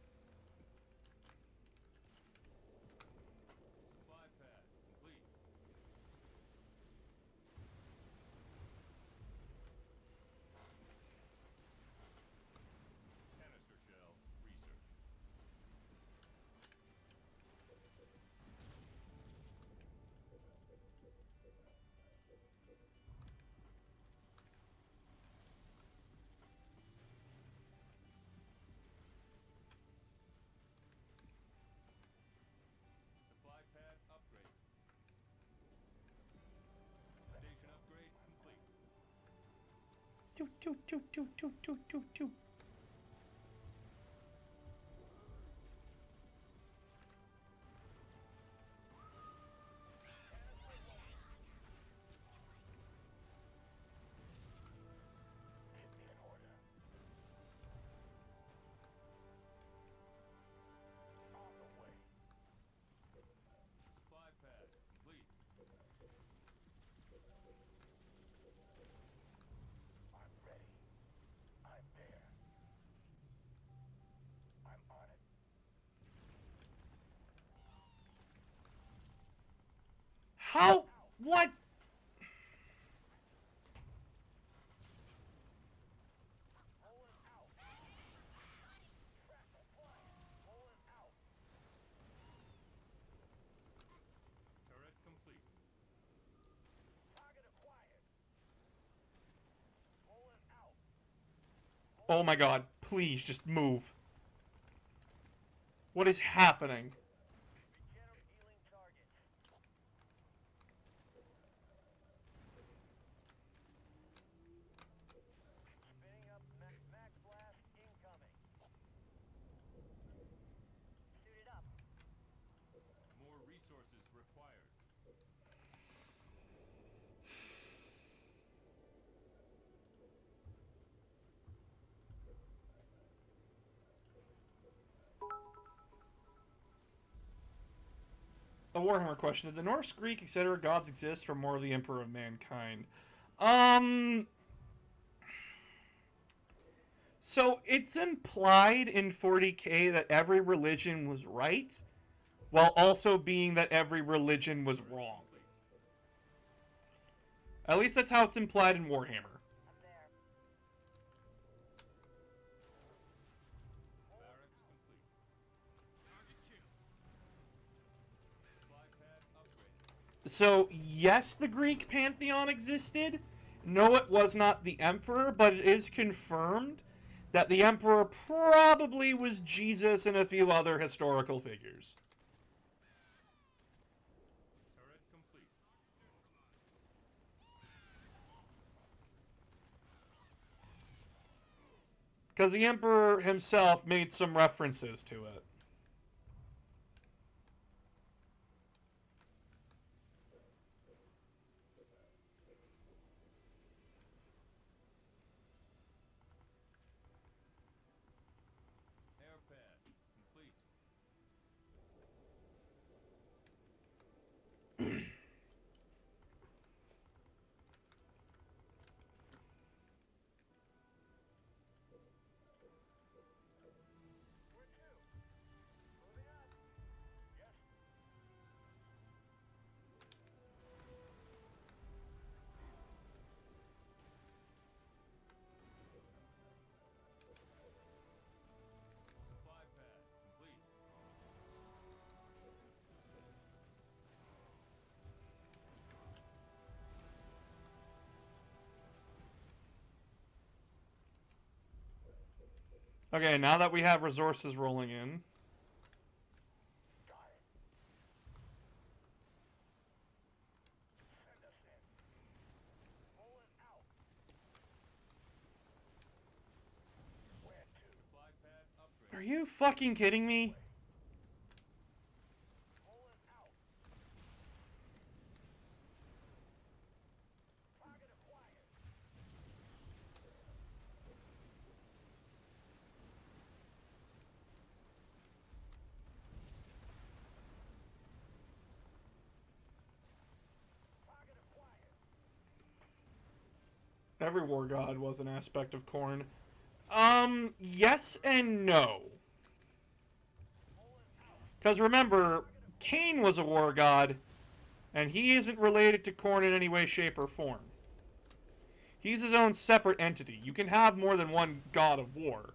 Supply pad complete. Canister shell research. Supply pad upgrade. Station upgrade complete. Toot, toot, toot, toot, toot, toot, toot, toot. Give me an order. On the way. Supply pad complete. I'm ready. I'm there. I'm on it. How? What? Rolling out. Shrapnel flying. Rolling out. Turret complete. Target acquired. Rolling out. Oh my god, please just move. What is happening? Regener healing target. Spinning up Mac blast incoming. Suited up. More resources required. A Warhammer question. Did the Norse, Greek, etc. gods exist for more of the Emperor of Mankind? So it's implied in 40k that every religion was right, while also being that every religion was wrong. Complete. At least that's how it's implied in Warhammer. I'm there. Barracks complete. Target kill. Supply pad So, yes, the Greek pantheon existed. No, it was not the emperor, but it is confirmed that the emperor probably was Jesus and a few other historical figures. Turret complete. Because the emperor himself made some references to it. Air pad complete. Supply pad complete. Okay, now that we have resources rolling in. Supply pad upgrade. Are you fucking kidding me? Every war god was an aspect of Khorne. Yes and no. Because remember, Cain was a war god, and he isn't related to Khorne in any way, shape, or form. He's his own separate entity. You can have more than one god of war.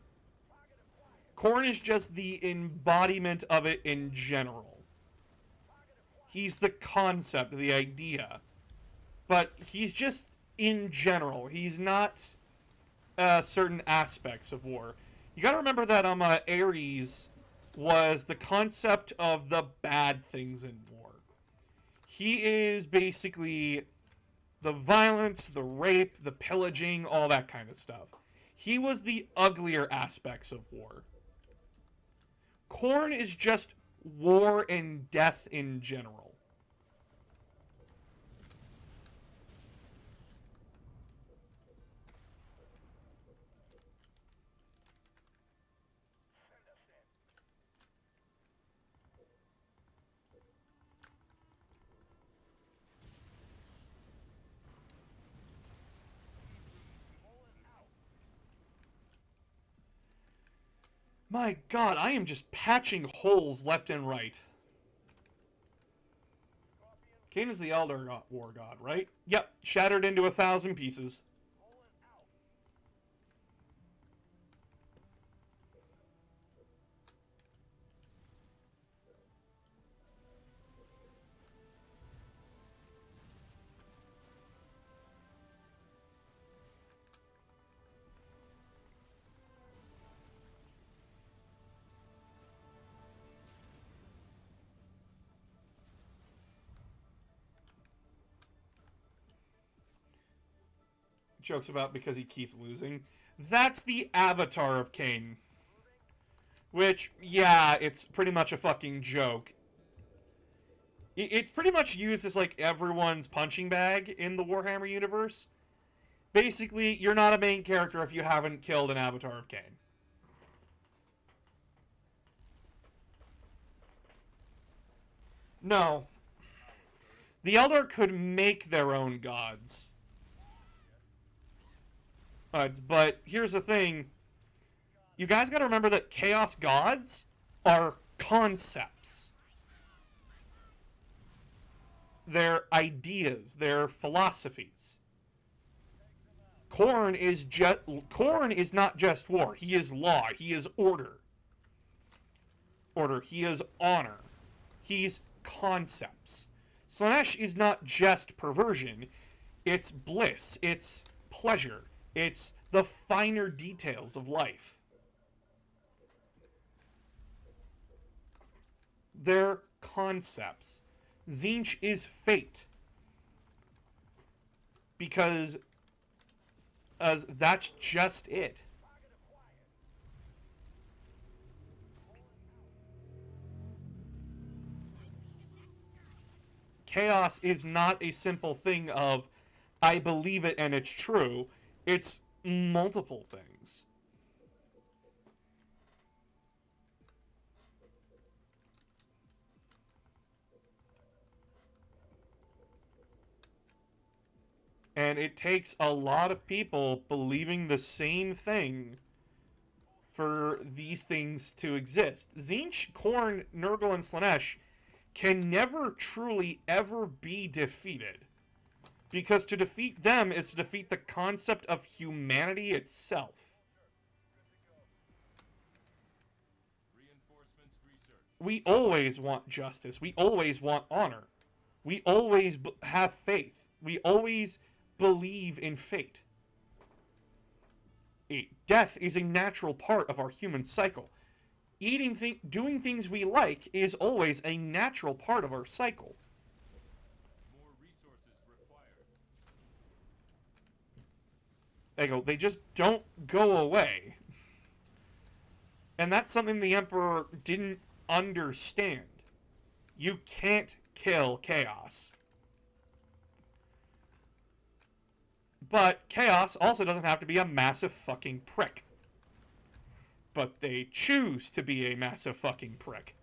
Khorne is just the embodiment of it in general. He's the concept, the idea. But he's just in general. He's not certain aspects of war. You gotta remember that Ares was the concept of the bad things in war. He is basically the violence, the rape, the pillaging, all that kind of stuff. He was the uglier aspects of war. Khorne is just war and death in general. My god, I am just patching holes left and right. Cain is the Elder War God, right? Yep, shattered into 1,000 pieces. Jokes about because he keeps losing. That's the avatar of Cain. Which, yeah, it's pretty much a fucking joke. It's pretty much used as, like, everyone's punching bag in the Warhammer universe. Basically, you're not a main character if you haven't killed an avatar of Cain. No. The Eldar could make their own gods. But here's the thing. You guys gotta remember that Chaos Gods are concepts. They're ideas. They're philosophies. Khorne is not just war. He is law. He is order. He is honor. He's concepts. Slaanesh is not just perversion, it's bliss, it's pleasure, it's the finer details of life. They're concepts. Tzeentch is fate. Because that's just it. Chaos is not a simple thing of, I believe it and it's true. It's multiple things. And it takes a lot of people believing the same thing for these things to exist. Tzeentch, Khorne, Nurgle, and Slaanesh can never truly ever be defeated. Because to defeat them is to defeat the concept of humanity itself. Reinforcements research. We always want justice. We always want honor. We always have faith. We always believe in fate. Death is a natural part of our human cycle. Doing things we like is always a natural part of our cycle. More resources required. They just don't go away. And that's something the Emperor didn't understand. You can't kill chaos. But chaos also doesn't have to be a massive fucking prick. But they choose to be a massive fucking prick.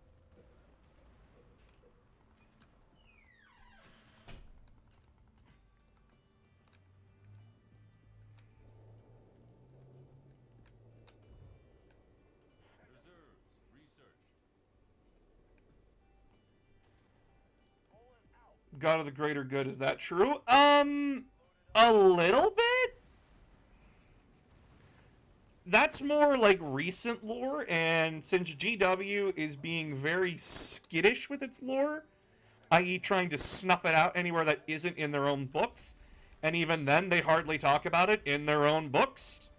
Reserves research. God of the greater good, is that true? A little bit? That's more like recent lore, and since GW is being very skittish with its lore, i.e. trying to snuff it out anywhere that isn't in their own books, and even then they hardly talk about it in their own books.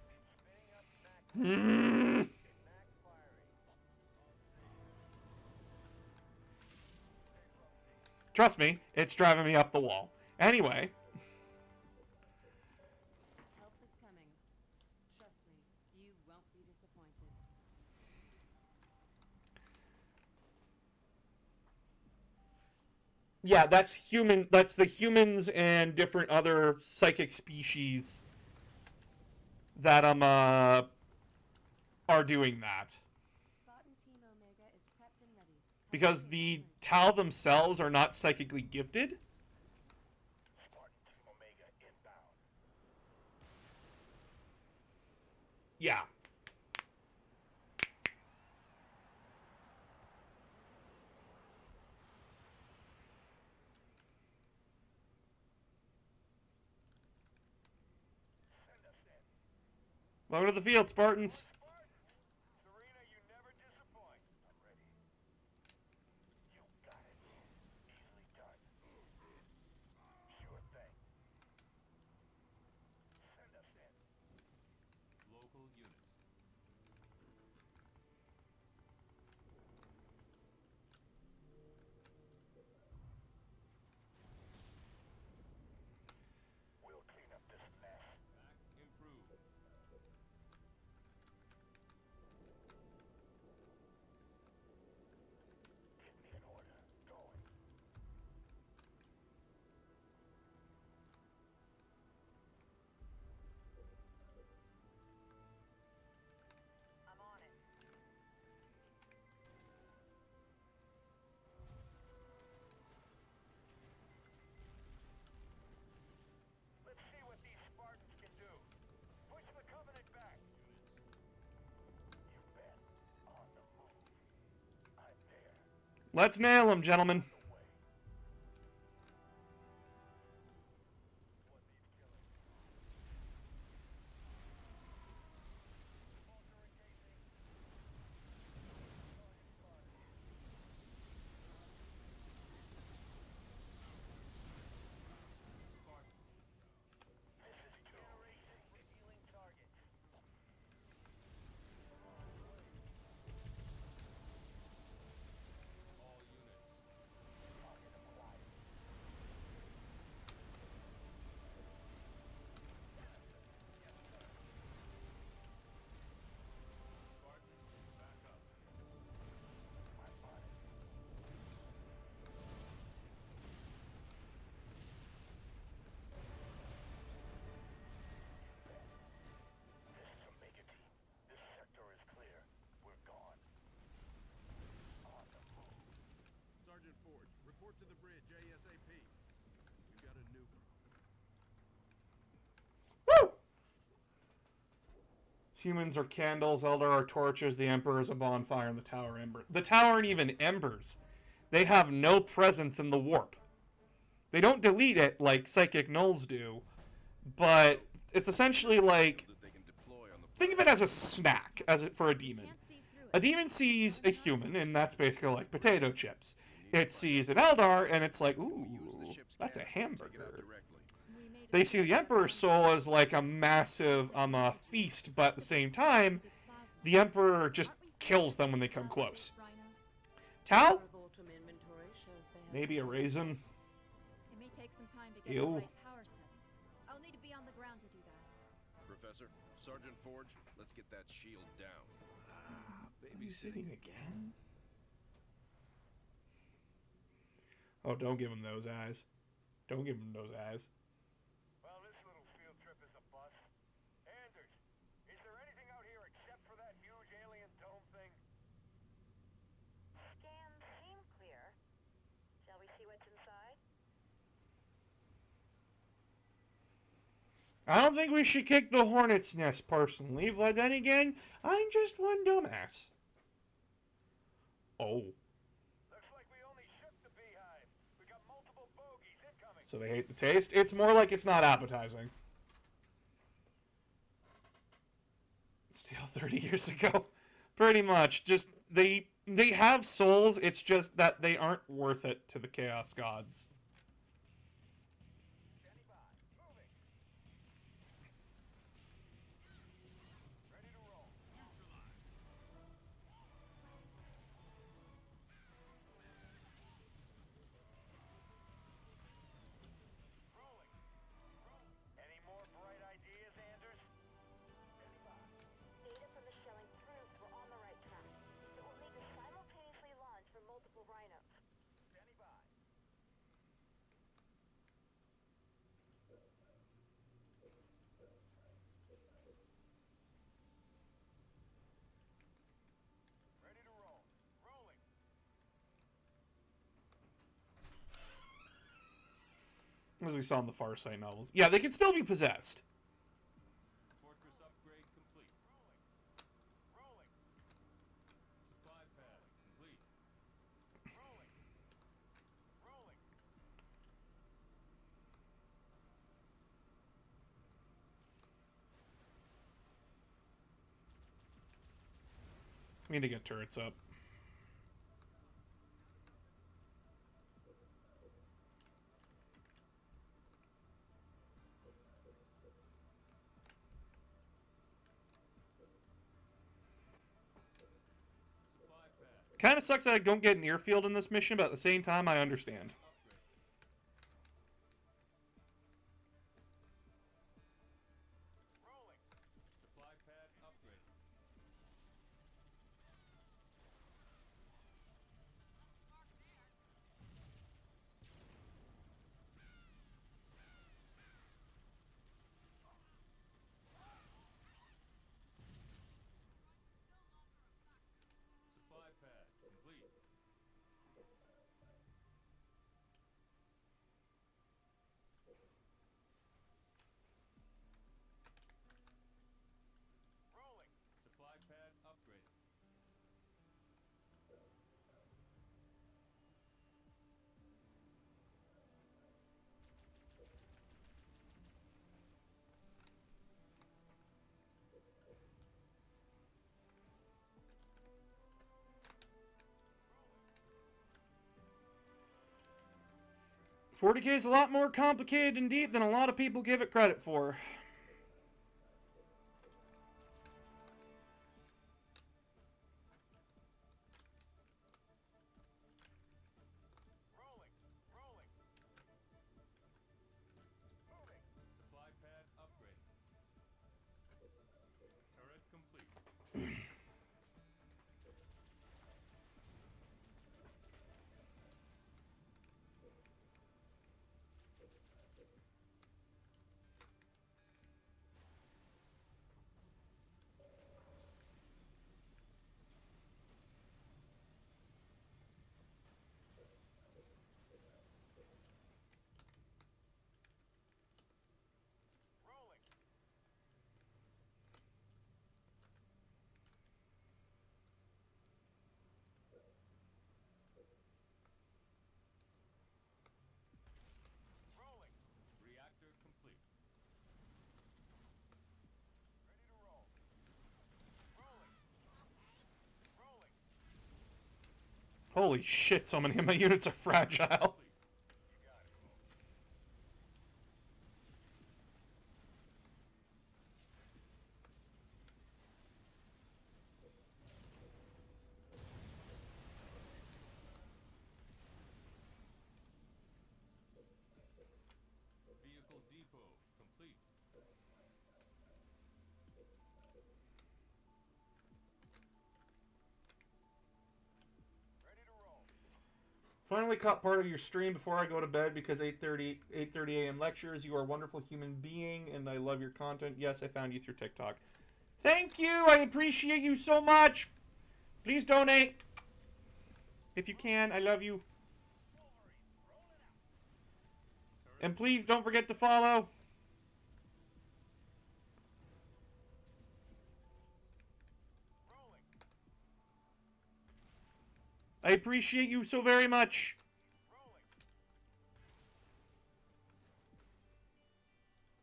Trust me, it's driving me up the wall. Anyway. Help is coming. Trust me, you won't be disappointed. Yeah, that's human. That's the humans and different other psychic species that are doing that. Spartan Team Omega is prepped and ready. Because the Tau themselves are not psychically gifted. Spartan Team Omega inbound. Yeah. Welcome to the field, Spartans. Serena, you never disappoint. I'm ready. You got it. Easily done. Sure thing. Send us in. Local units. We'll clean up this mess. Improved. Give me an order. Going. I'm on it. Let's see what these Spartans can do. Push the Covenant back. You bet. On the move. I'm there. Let's nail them, gentlemen. Away. What needs killing? Vulture engaging. Target spotted. report to the bridge ASAP. We've got a nuke. Woo! Humans are candles, Eldar are torches, the Emperor is a bonfire, and the Tower ember. The Tower aren't even embers. They have no presence in the warp. They don't delete it like psychic nulls do, but it's essentially like, That they can deploy on the think of it as a snack, for a demon. Can't see through A it. demon sees a human, and that's basically like potato chips. It sees an Eldar, and it's like, ooh, use the ship's that's a cannon to take it out hamburger. directly. We made it They see the through. Emperor's soul as like a massive feast, but at the same time, the Emperor just kills them when they come close. Tau? Of autumn inventory shows they have Maybe a some raisin. It may take some time to get Ew. the right power settings. I'll need to be on the ground to do that. Professor, Sergeant Forge, let's get that shield down. Babysitting again? Oh, don't give him those eyes. Don't give him those eyes. Well, this little field trip is a bust. Anders, is there anything out here except for that huge alien dome thing? Scans seem clear. Shall we see what's inside? I don't think we should kick the hornet's nest personally, but then again, I'm just one dumbass. Oh, Looks like we only shook the beehive. We got multiple bogeys incoming. so they hate the taste? It's more like it's not appetizing. Steel 30 years ago. Pretty much. Just, they have souls, it's just that they aren't worth it to the Chaos Gods. Standing by. Moving. Ready to roll. Rolling. Any more bright ideas, Anders? Standing by. Data from the shelling proves we're on the right track. It will need to simultaneously launch from multiple rhinos. Standing by. Ready to roll. Rolling. As we saw in the Far Side novels. Yeah, they can still be possessed. Fortress upgrade complete. Rolling. Supply pad complete. Rolling. Rolling. We need to get turrets up. Supply pad Kind of sucks that I don't get an airfield in this mission, but at the same time, I understand. upgrade. Rolling. Supply pad upgrade. Supply pad complete. Rolling. Supply pad upgraded. Rolling. 40K is a lot more complicated and deep than a lot of people give it credit for. Rolling. Rolling. Moving. Supply pad upgraded. Turret complete. Holy shit, so many of my units are fragile. Vehicle depot complete. Ready to roll. Finally caught part of your stream before I go to bed because 8:30 a.m. lectures. You are a wonderful human being and I love your content. Yes, I found you through TikTok. Thank you. I appreciate you so much. Please donate. If you can, I love you. And please don't forget to follow. Rolling. I appreciate you so very much. Rolling.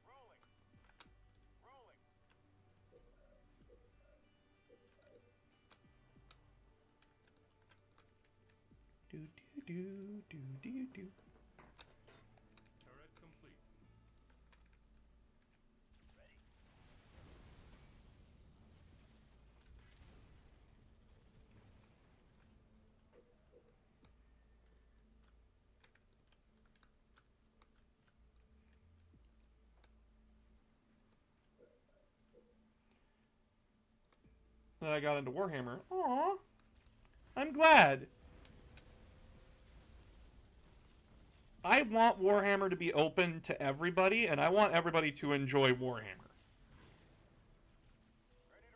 Rolling. Rolling. Do do do do do do. Turret complete. Then I got into Warhammer. Aw. I'm glad. I want Warhammer to be open to everybody, and I want everybody to enjoy Warhammer.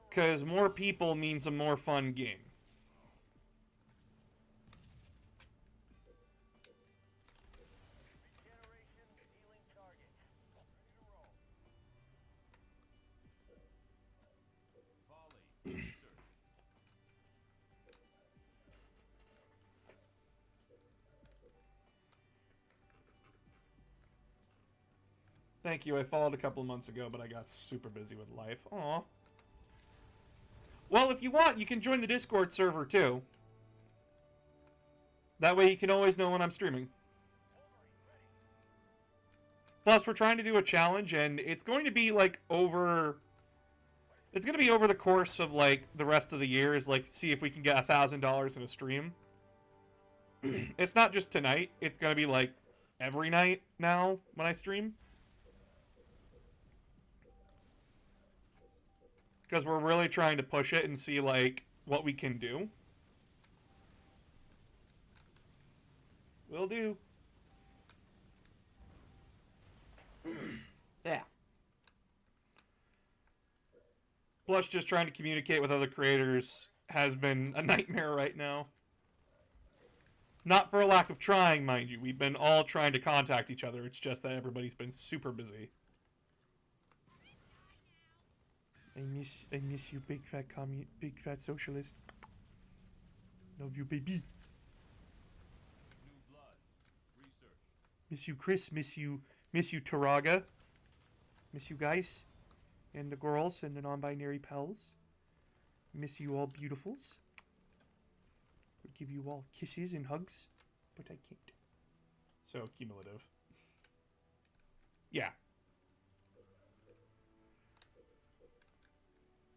Because more people means a more fun game. Regeneration healing target. Ready to roll. Volley. Insert. Thank you. I followed a couple of months ago, but I got super busy with life. Aw. Well, if you want, you can join the Discord server, too. That way you can always know when I'm streaming. Plus, we're trying to do a challenge, and it's going to be, like, over... It's going to be over the course of, like, the rest of the year, is, like, see if we can get $1,000 in a stream. It's not just tonight. It's going to be, like, every night now when I stream. Because we're really trying to push it and see, like, what we can do. Will do. Yeah. Plus, just trying to communicate with other creators has been a nightmare right now. Not for a lack of trying, mind you. We've been all trying to contact each other. It's just that everybody's been super busy. I miss you, big fat socialist. Love you, baby. New blood. Research. Miss you, Chris. Miss you, Taraga. Miss you guys, and the girls and the non-binary pals. Miss you all, beautifuls. Would give you all kisses and hugs, but I can't. So cumulative. Yeah.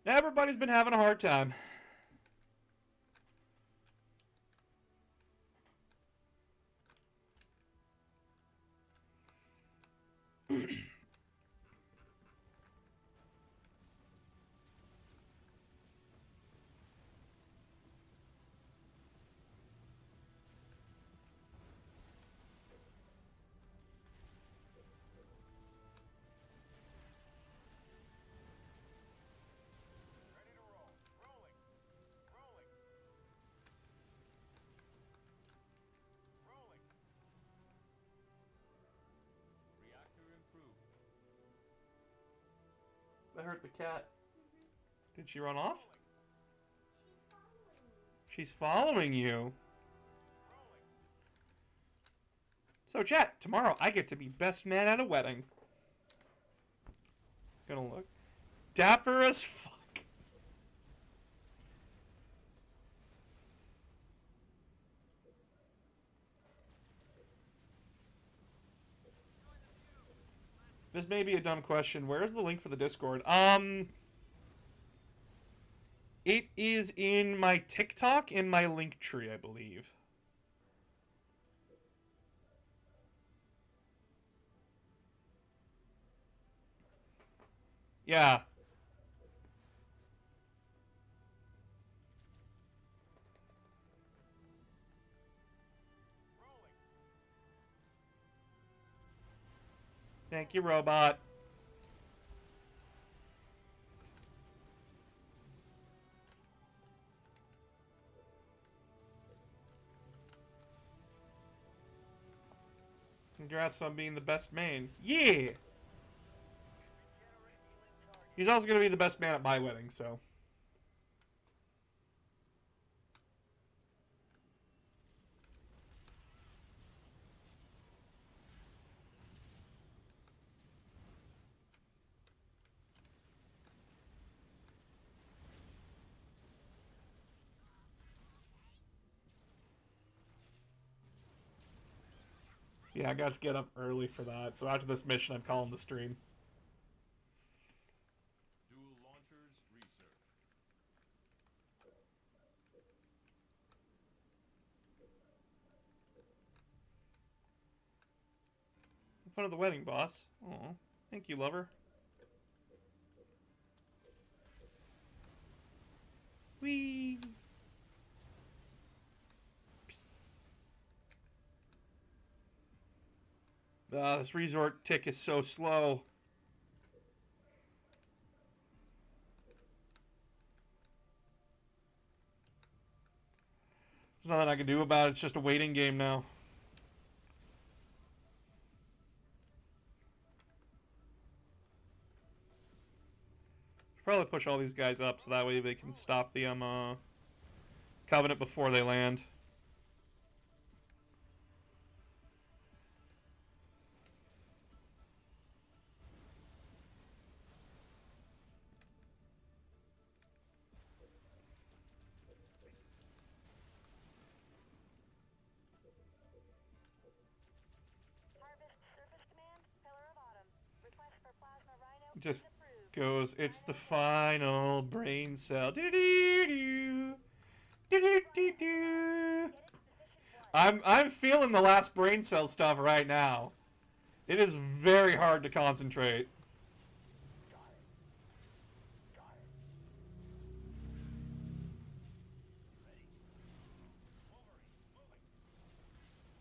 Everybody's been having a hard time. Ready to roll. Rolling. Rolling. Rolling. Reactor improved. That hurt the cat. Did she run off? She's following you. So chat, tomorrow I get to be best man at a wedding. Gonna look dapper as fuck. This may be a dumb question. Where's the link for the Discord? It is in my TikTok in my link tree, I believe. Yeah. Thank you, robot. Congrats on being the best main. Yeah! He's also going to be the best man at my wedding, so... Yeah, I got to get up early for that, so after this mission, I'm calling the stream. Dual launchers research. In front of the wedding, boss. Oh, thank you, lover. Whee! This resort tick is so slow. There's nothing I can do about it. It's just a waiting game now. Should probably push all these guys up so that way they can stop the Covenant before they land. Harvest Surface Command, Pillar of Autumn. Request for Plasma Rhino Just approved. goes, it's the final brain cell. Do-do-do-do. Do-do-do-do. I'm feeling the last brain cell stuff right now. It is very hard to concentrate.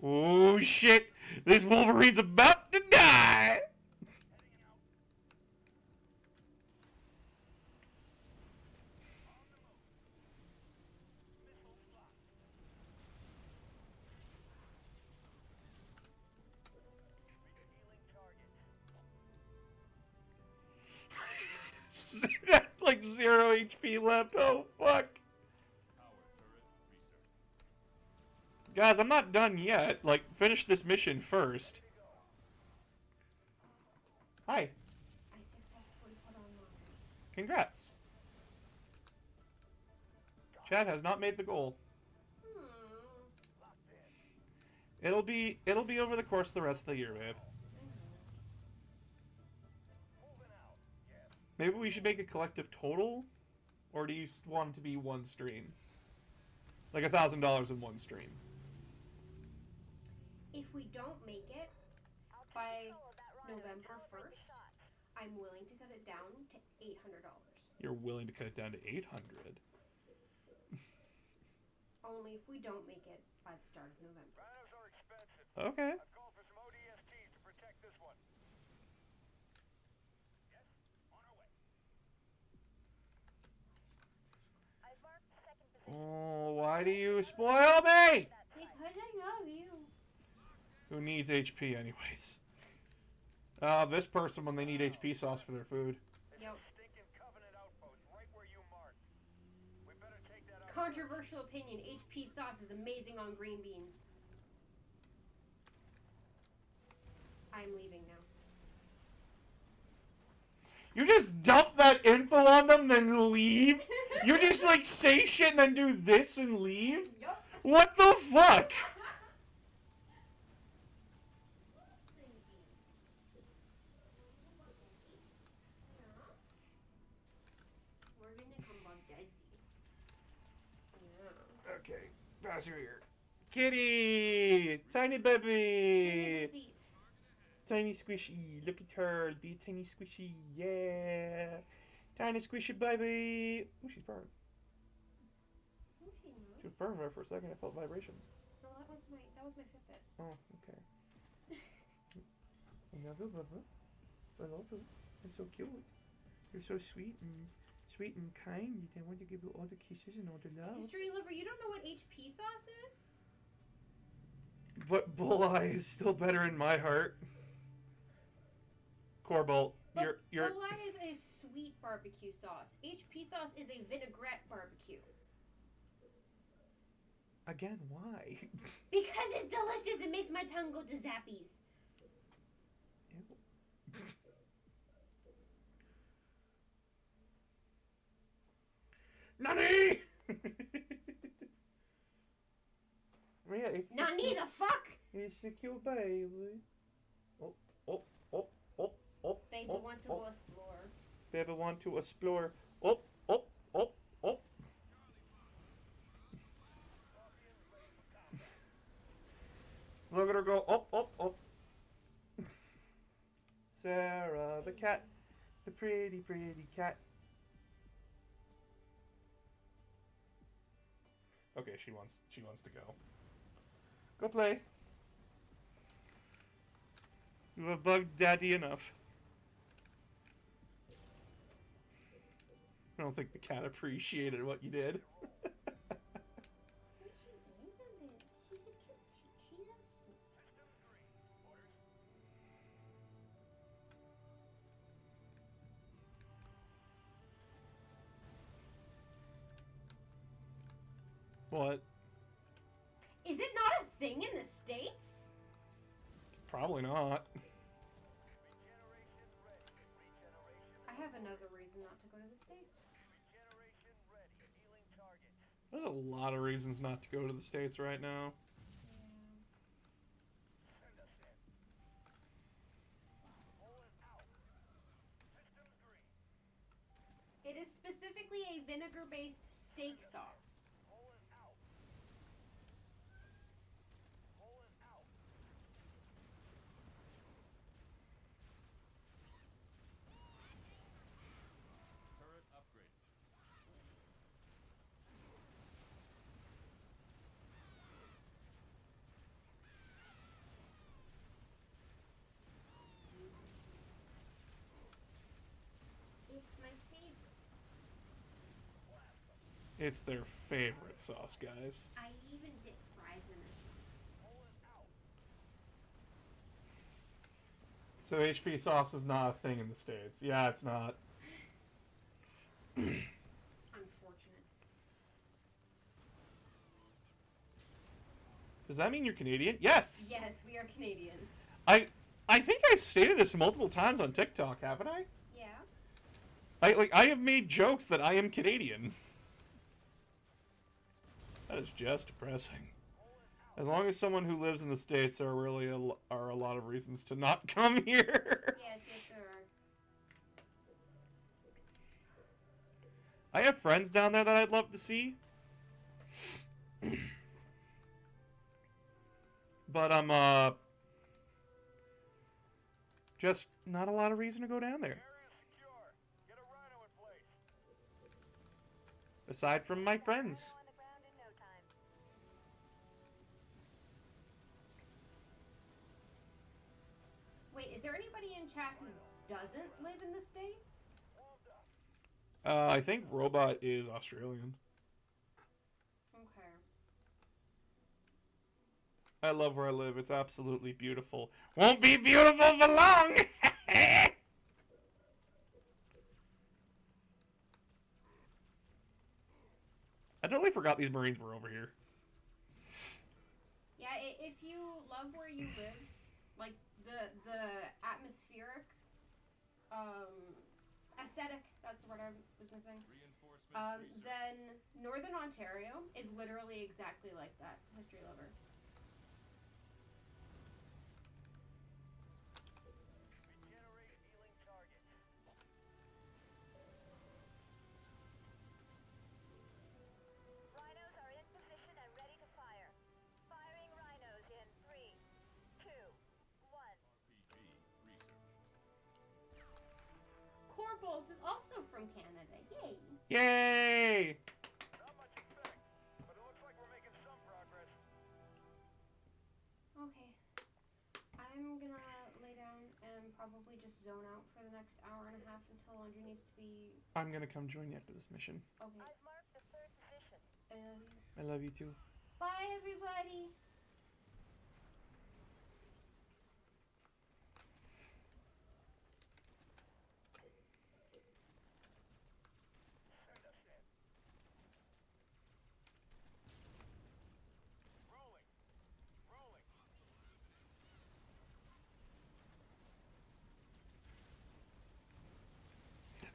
Oh shit! This Wolverine's about to die! Like 0 HP left. Oh fuck. Power turret research. Guys, I'm not done yet. Like, finish this mission first. Hi. I successfully put on laundry. Congrats. Chad has not made the goal. It'll be over the course of the rest of the year, babe. Maybe we should make a collective total, or do you want it to be one stream? Like $1,000 in one stream. If we don't make it by November 1st, I'm willing to cut it down to $800. You're willing to cut it down to 800. Only if we don't make it by the start of November. Rhinos are expensive. Okay. I've called for some ODSTs to protect this one. Yes, on our way. I've marked the second position. Oh, why do you spoil me? Because I love you. Who needs HP anyways? This person when they need HP sauce for their food. Yep. Stinking Covenant outpost right where you marked. We better take that out. Controversial opinion, HP sauce is amazing on green beans. I'm leaving now. You just dump that info on them, then leave? You just like say shit and then do this and leave? Yup. What the fuck? Okay, pass her here. Kitty! Tiny baby! Baby. Tiny squishy. Look at her. Be a tiny squishy. Yeah. Tiny squishy baby. Oh, she's purring. No, she not. She was purring there for a second. I felt vibrations. No, that was my Fitbit. Oh, okay. I love you, Bubba. I love you. You're so cute. You're so sweet and kind. I want to give you all the kisses and all the love. History lover, you don't know what HP sauce is? But Bulleye is still better in my heart. Corbolt, But you're Bulleye is a sweet barbecue sauce. HP sauce is a vinaigrette barbecue. again. Why? Because it's delicious. It makes my tongue go to zappies. Ew. Nani! Yeah, it's a Nani cute- the fuck? It's a cute baby. Oh, oh, oh, oh, oh. Baby oh, want to oh. go explore. Baby want to explore. Oh, oh, oh, oh. Look at her go. Oh, oh, oh. Sarah the cat. The pretty, pretty cat. Okay, she wants to go. Go play. You have bugged Daddy enough. I don't think the cat appreciated what you did. What's she doing then? She's a cute. She loves me. What? Is it not a thing in the States? Probably not. I have another reason not to go to the States. There's a lot of reasons not to go to the States right now. It is specifically a vinegar-based steak sauce. Turret upgrade. It's my favorite. It's their favorite sauce, guys. I even dip fries in it. So HP sauce is not a thing in the States. Yeah, it's not. Unfortunate. Does that mean you're Canadian? Yes! Yes, we are Canadian. I think I stated this multiple times on TikTok, haven't I? Yeah. I have made jokes that I am Canadian. That is just depressing. As long as someone who lives in the States, there really are a lot of reasons to not come here. Yes, yes, there are. I have friends down there that I'd love to see. But I'm just not a lot of reason to go down there. Aside from my friends. Wait, is there anybody in chat who doesn't live in the States? I think Robot is Australian. Okay. I love where I live. It's absolutely beautiful. Won't be beautiful for long! I totally forgot these Marines were over here. Yeah, if you love where you live, like the atmospheric aesthetic, that's the word I was missing. Reinforcements research. Then Northern Ontario is literally exactly like that, History Lover. Rhinos are in position. from Canada. Yay! Yay! Not much in fact, but it looks like we're making some progress. Okay. I'm gonna lay down and probably just zone out for the next hour and a half until laundry needs to be... I'm gonna come join you after this mission. Okay. I've marked the third position. I love you. I love you too. Bye, everybody! Send us in. Rolling. Rolling.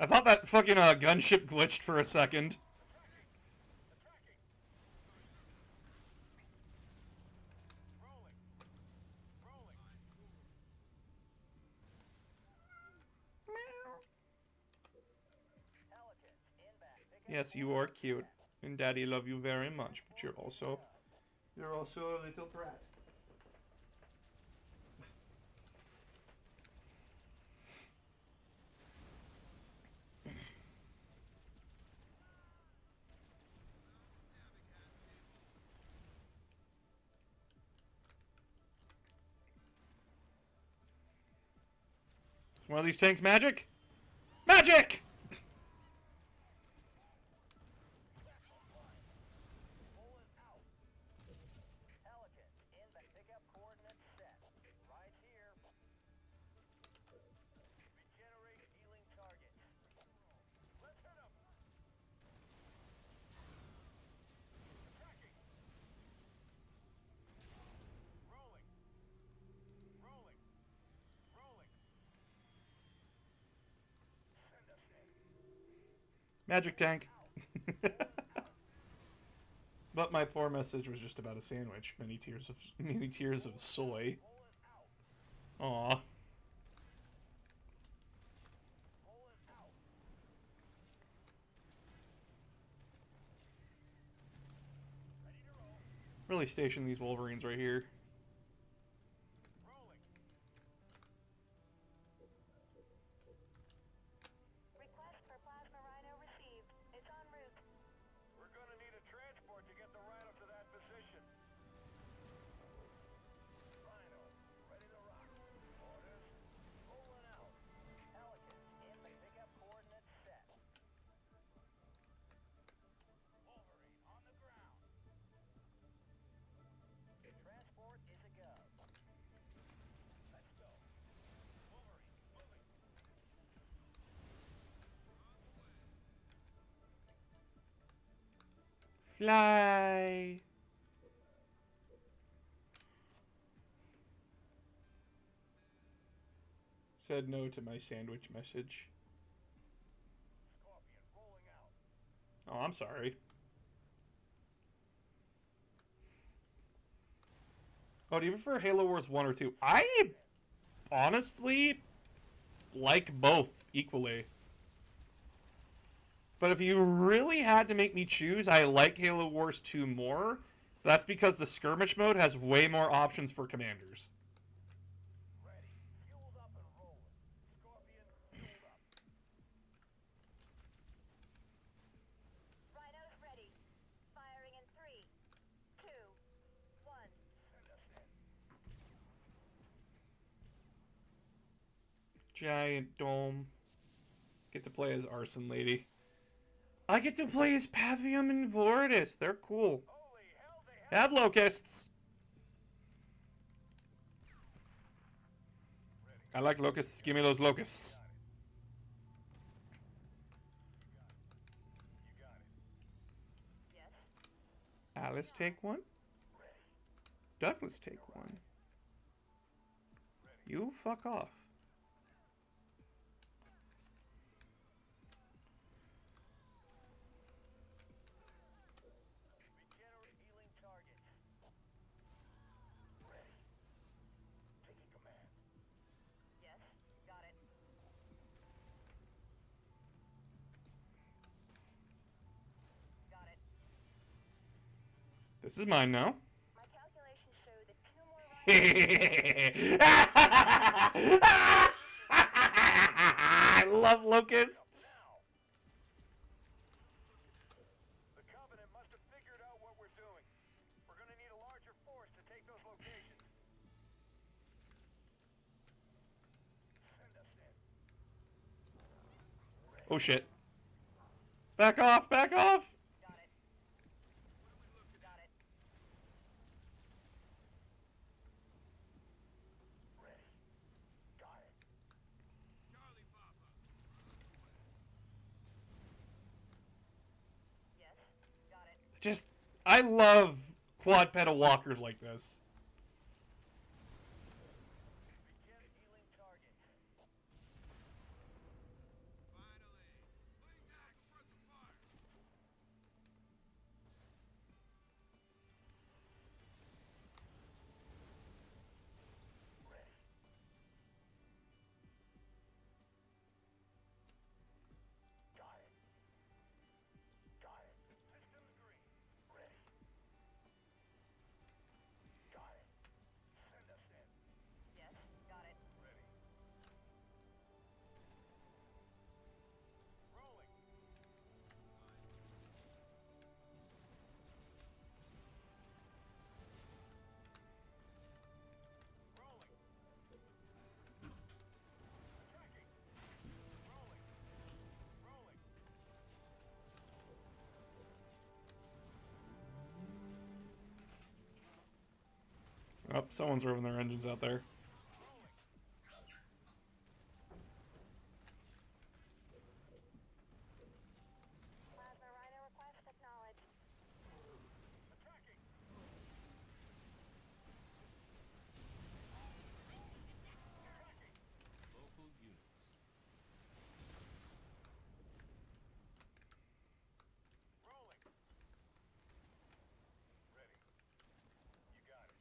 I thought that fucking gunship glitched for a second. Attacking. Rolling. Rolling. Pelicans inbound. Pick up Yes, you are cute, and Daddy love you very much. But you're also a little brat. Is one of these tanks magic? Magic! Pulling out. Pelicans inbound. Pick up coordinates set. Right here. Regenerate healing targets. Let's hit 'em. Attacking. Rolling. Rolling. Rolling. Send us in. Magic tank. But my poor message was just about a sandwich. Many tears of soy. Pulling Aw. out. Pulling out. Ready to roll. Really station these Wolverines right here. Rolling. Request for plasma rhino received. It's en route. We're gonna need a transport to get the rhino to that position. Rhino, ready to rock. Orders. Rolling out. Pelicans in the pickup coordinates set. Wolverine on the ground. Transport is a go. Let's go. Wolverine, moving. Fly. Said no to my sandwich message. Scorpion rolling out. Oh, I'm sorry. Oh, do you prefer Halo Wars 1 or 2? I honestly like both equally. But if you really had to make me choose, I like Halo Wars 2 more. That's because the skirmish mode has way more options for commanders. Ready. Fueled up and rolling. Scorpion, fueled up. Rhino's ready. Firing in 3, 2, 1. Send us in. Giant dome. Get to play as Arson Lady. I get to play as Pavium and Vortis. They're cool. Holy hell, they have Have locusts. I like locusts. Give me those locusts. You got it. Yes. Alice take one. Douglas take one. You fuck off. Regenerate healing targets. Ready. Taking command. Yes. Got it. Got it. This is mine now. My calculations show that 2 more rhinos. I love locusts. Oh shit. Back off, back off! Got it. Got it. Ready. Got it. Charlie Papa. Yes. Got it. Just, I love quad pedal walkers like this. Begin healing target. Finally. Lay back, suppressive fire. Ready. Got it. Got it. Systems green. Ready. Got it. Send us in. Yes. Got it. Ready. Rolling. Rolling. Tracking. Rolling. Rolling. Oh, someone's revving their engines out there. Rolling. Plasma Rhino request acknowledged. Attacking. Tracking. Local units. Rolling. Ready. You got it.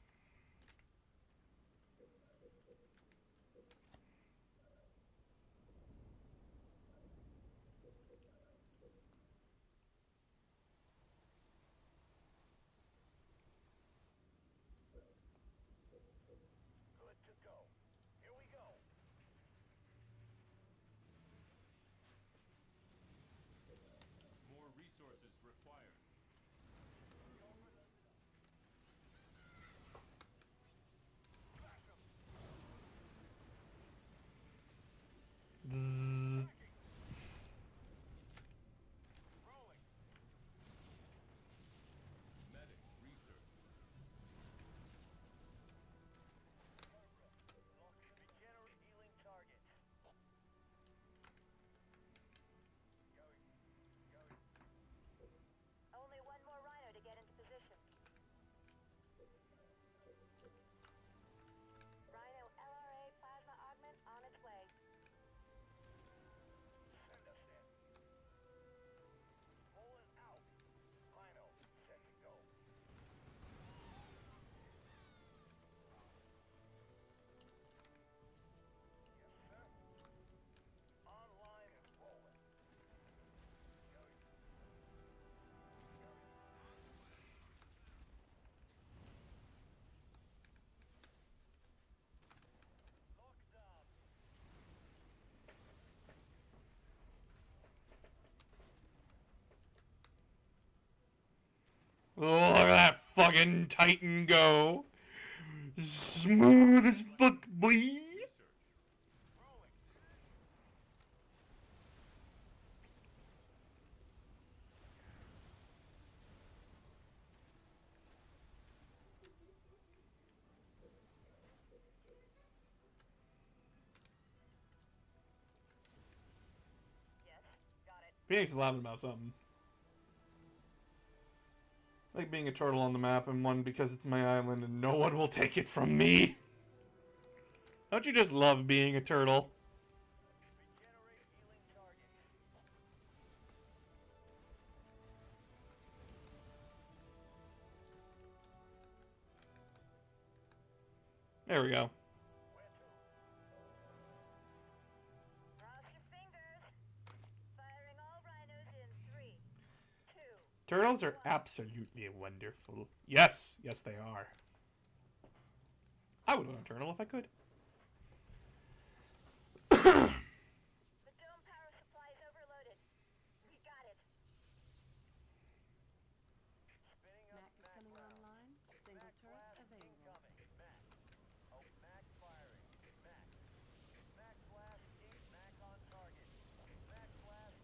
Good to go. Here we go. More resources required. Zzz. Rolling. Medic research. Regenerate healing target. Going. Going. Only one more Rhino to get into position. Rhino LRA plasma augment on its way. Send us in. Pulling out. Rhino, set to go. Yes, sir. Online and rolling. Going. Going. Lockdown. Oh, look at that fucking Titan go. Smooth as fuck, boy. Research. Rolling. Yes. Got it. Phoenix is laughing about something. I like being a turtle on the map, and one because it's my island and no one will take it from me. Don't you just love being a turtle? Regenerate healing target. There we go. Where to? Cross your fingers. Firing all Rhinos in 3, 2. Turtles are absolutely wonderful. Yes, yes they are. I would own a turtle if I could. The dome power supply is overloaded. We got it. Spinning up Mac is coming online. Single Mac turret blast available. incoming. Mac. Oh, Mac firing. Mac. Mac blast ink. Mac on target. Mac blast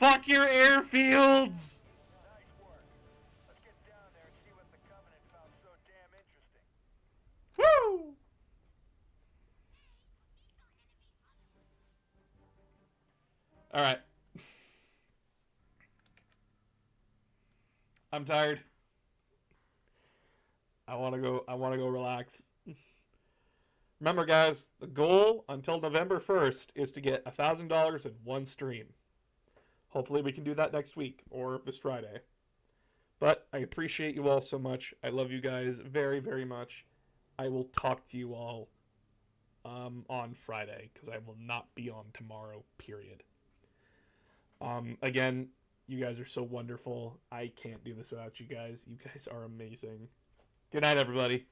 Fuck your airfields! Nice work. Let's get down there and see what the Covenant found so damn interesting. Woo! Alright. I'm tired. I wanna go relax. Remember guys, the goal until November 1st is to get $1,000 in one stream. Hopefully we can do that next week or this Friday. But I appreciate you all so much. I love you guys very, very much. I will talk to you all on Friday because I will not be on tomorrow, period. Again, you guys are so wonderful. I can't do this without you guys. You guys are amazing. Good night, everybody.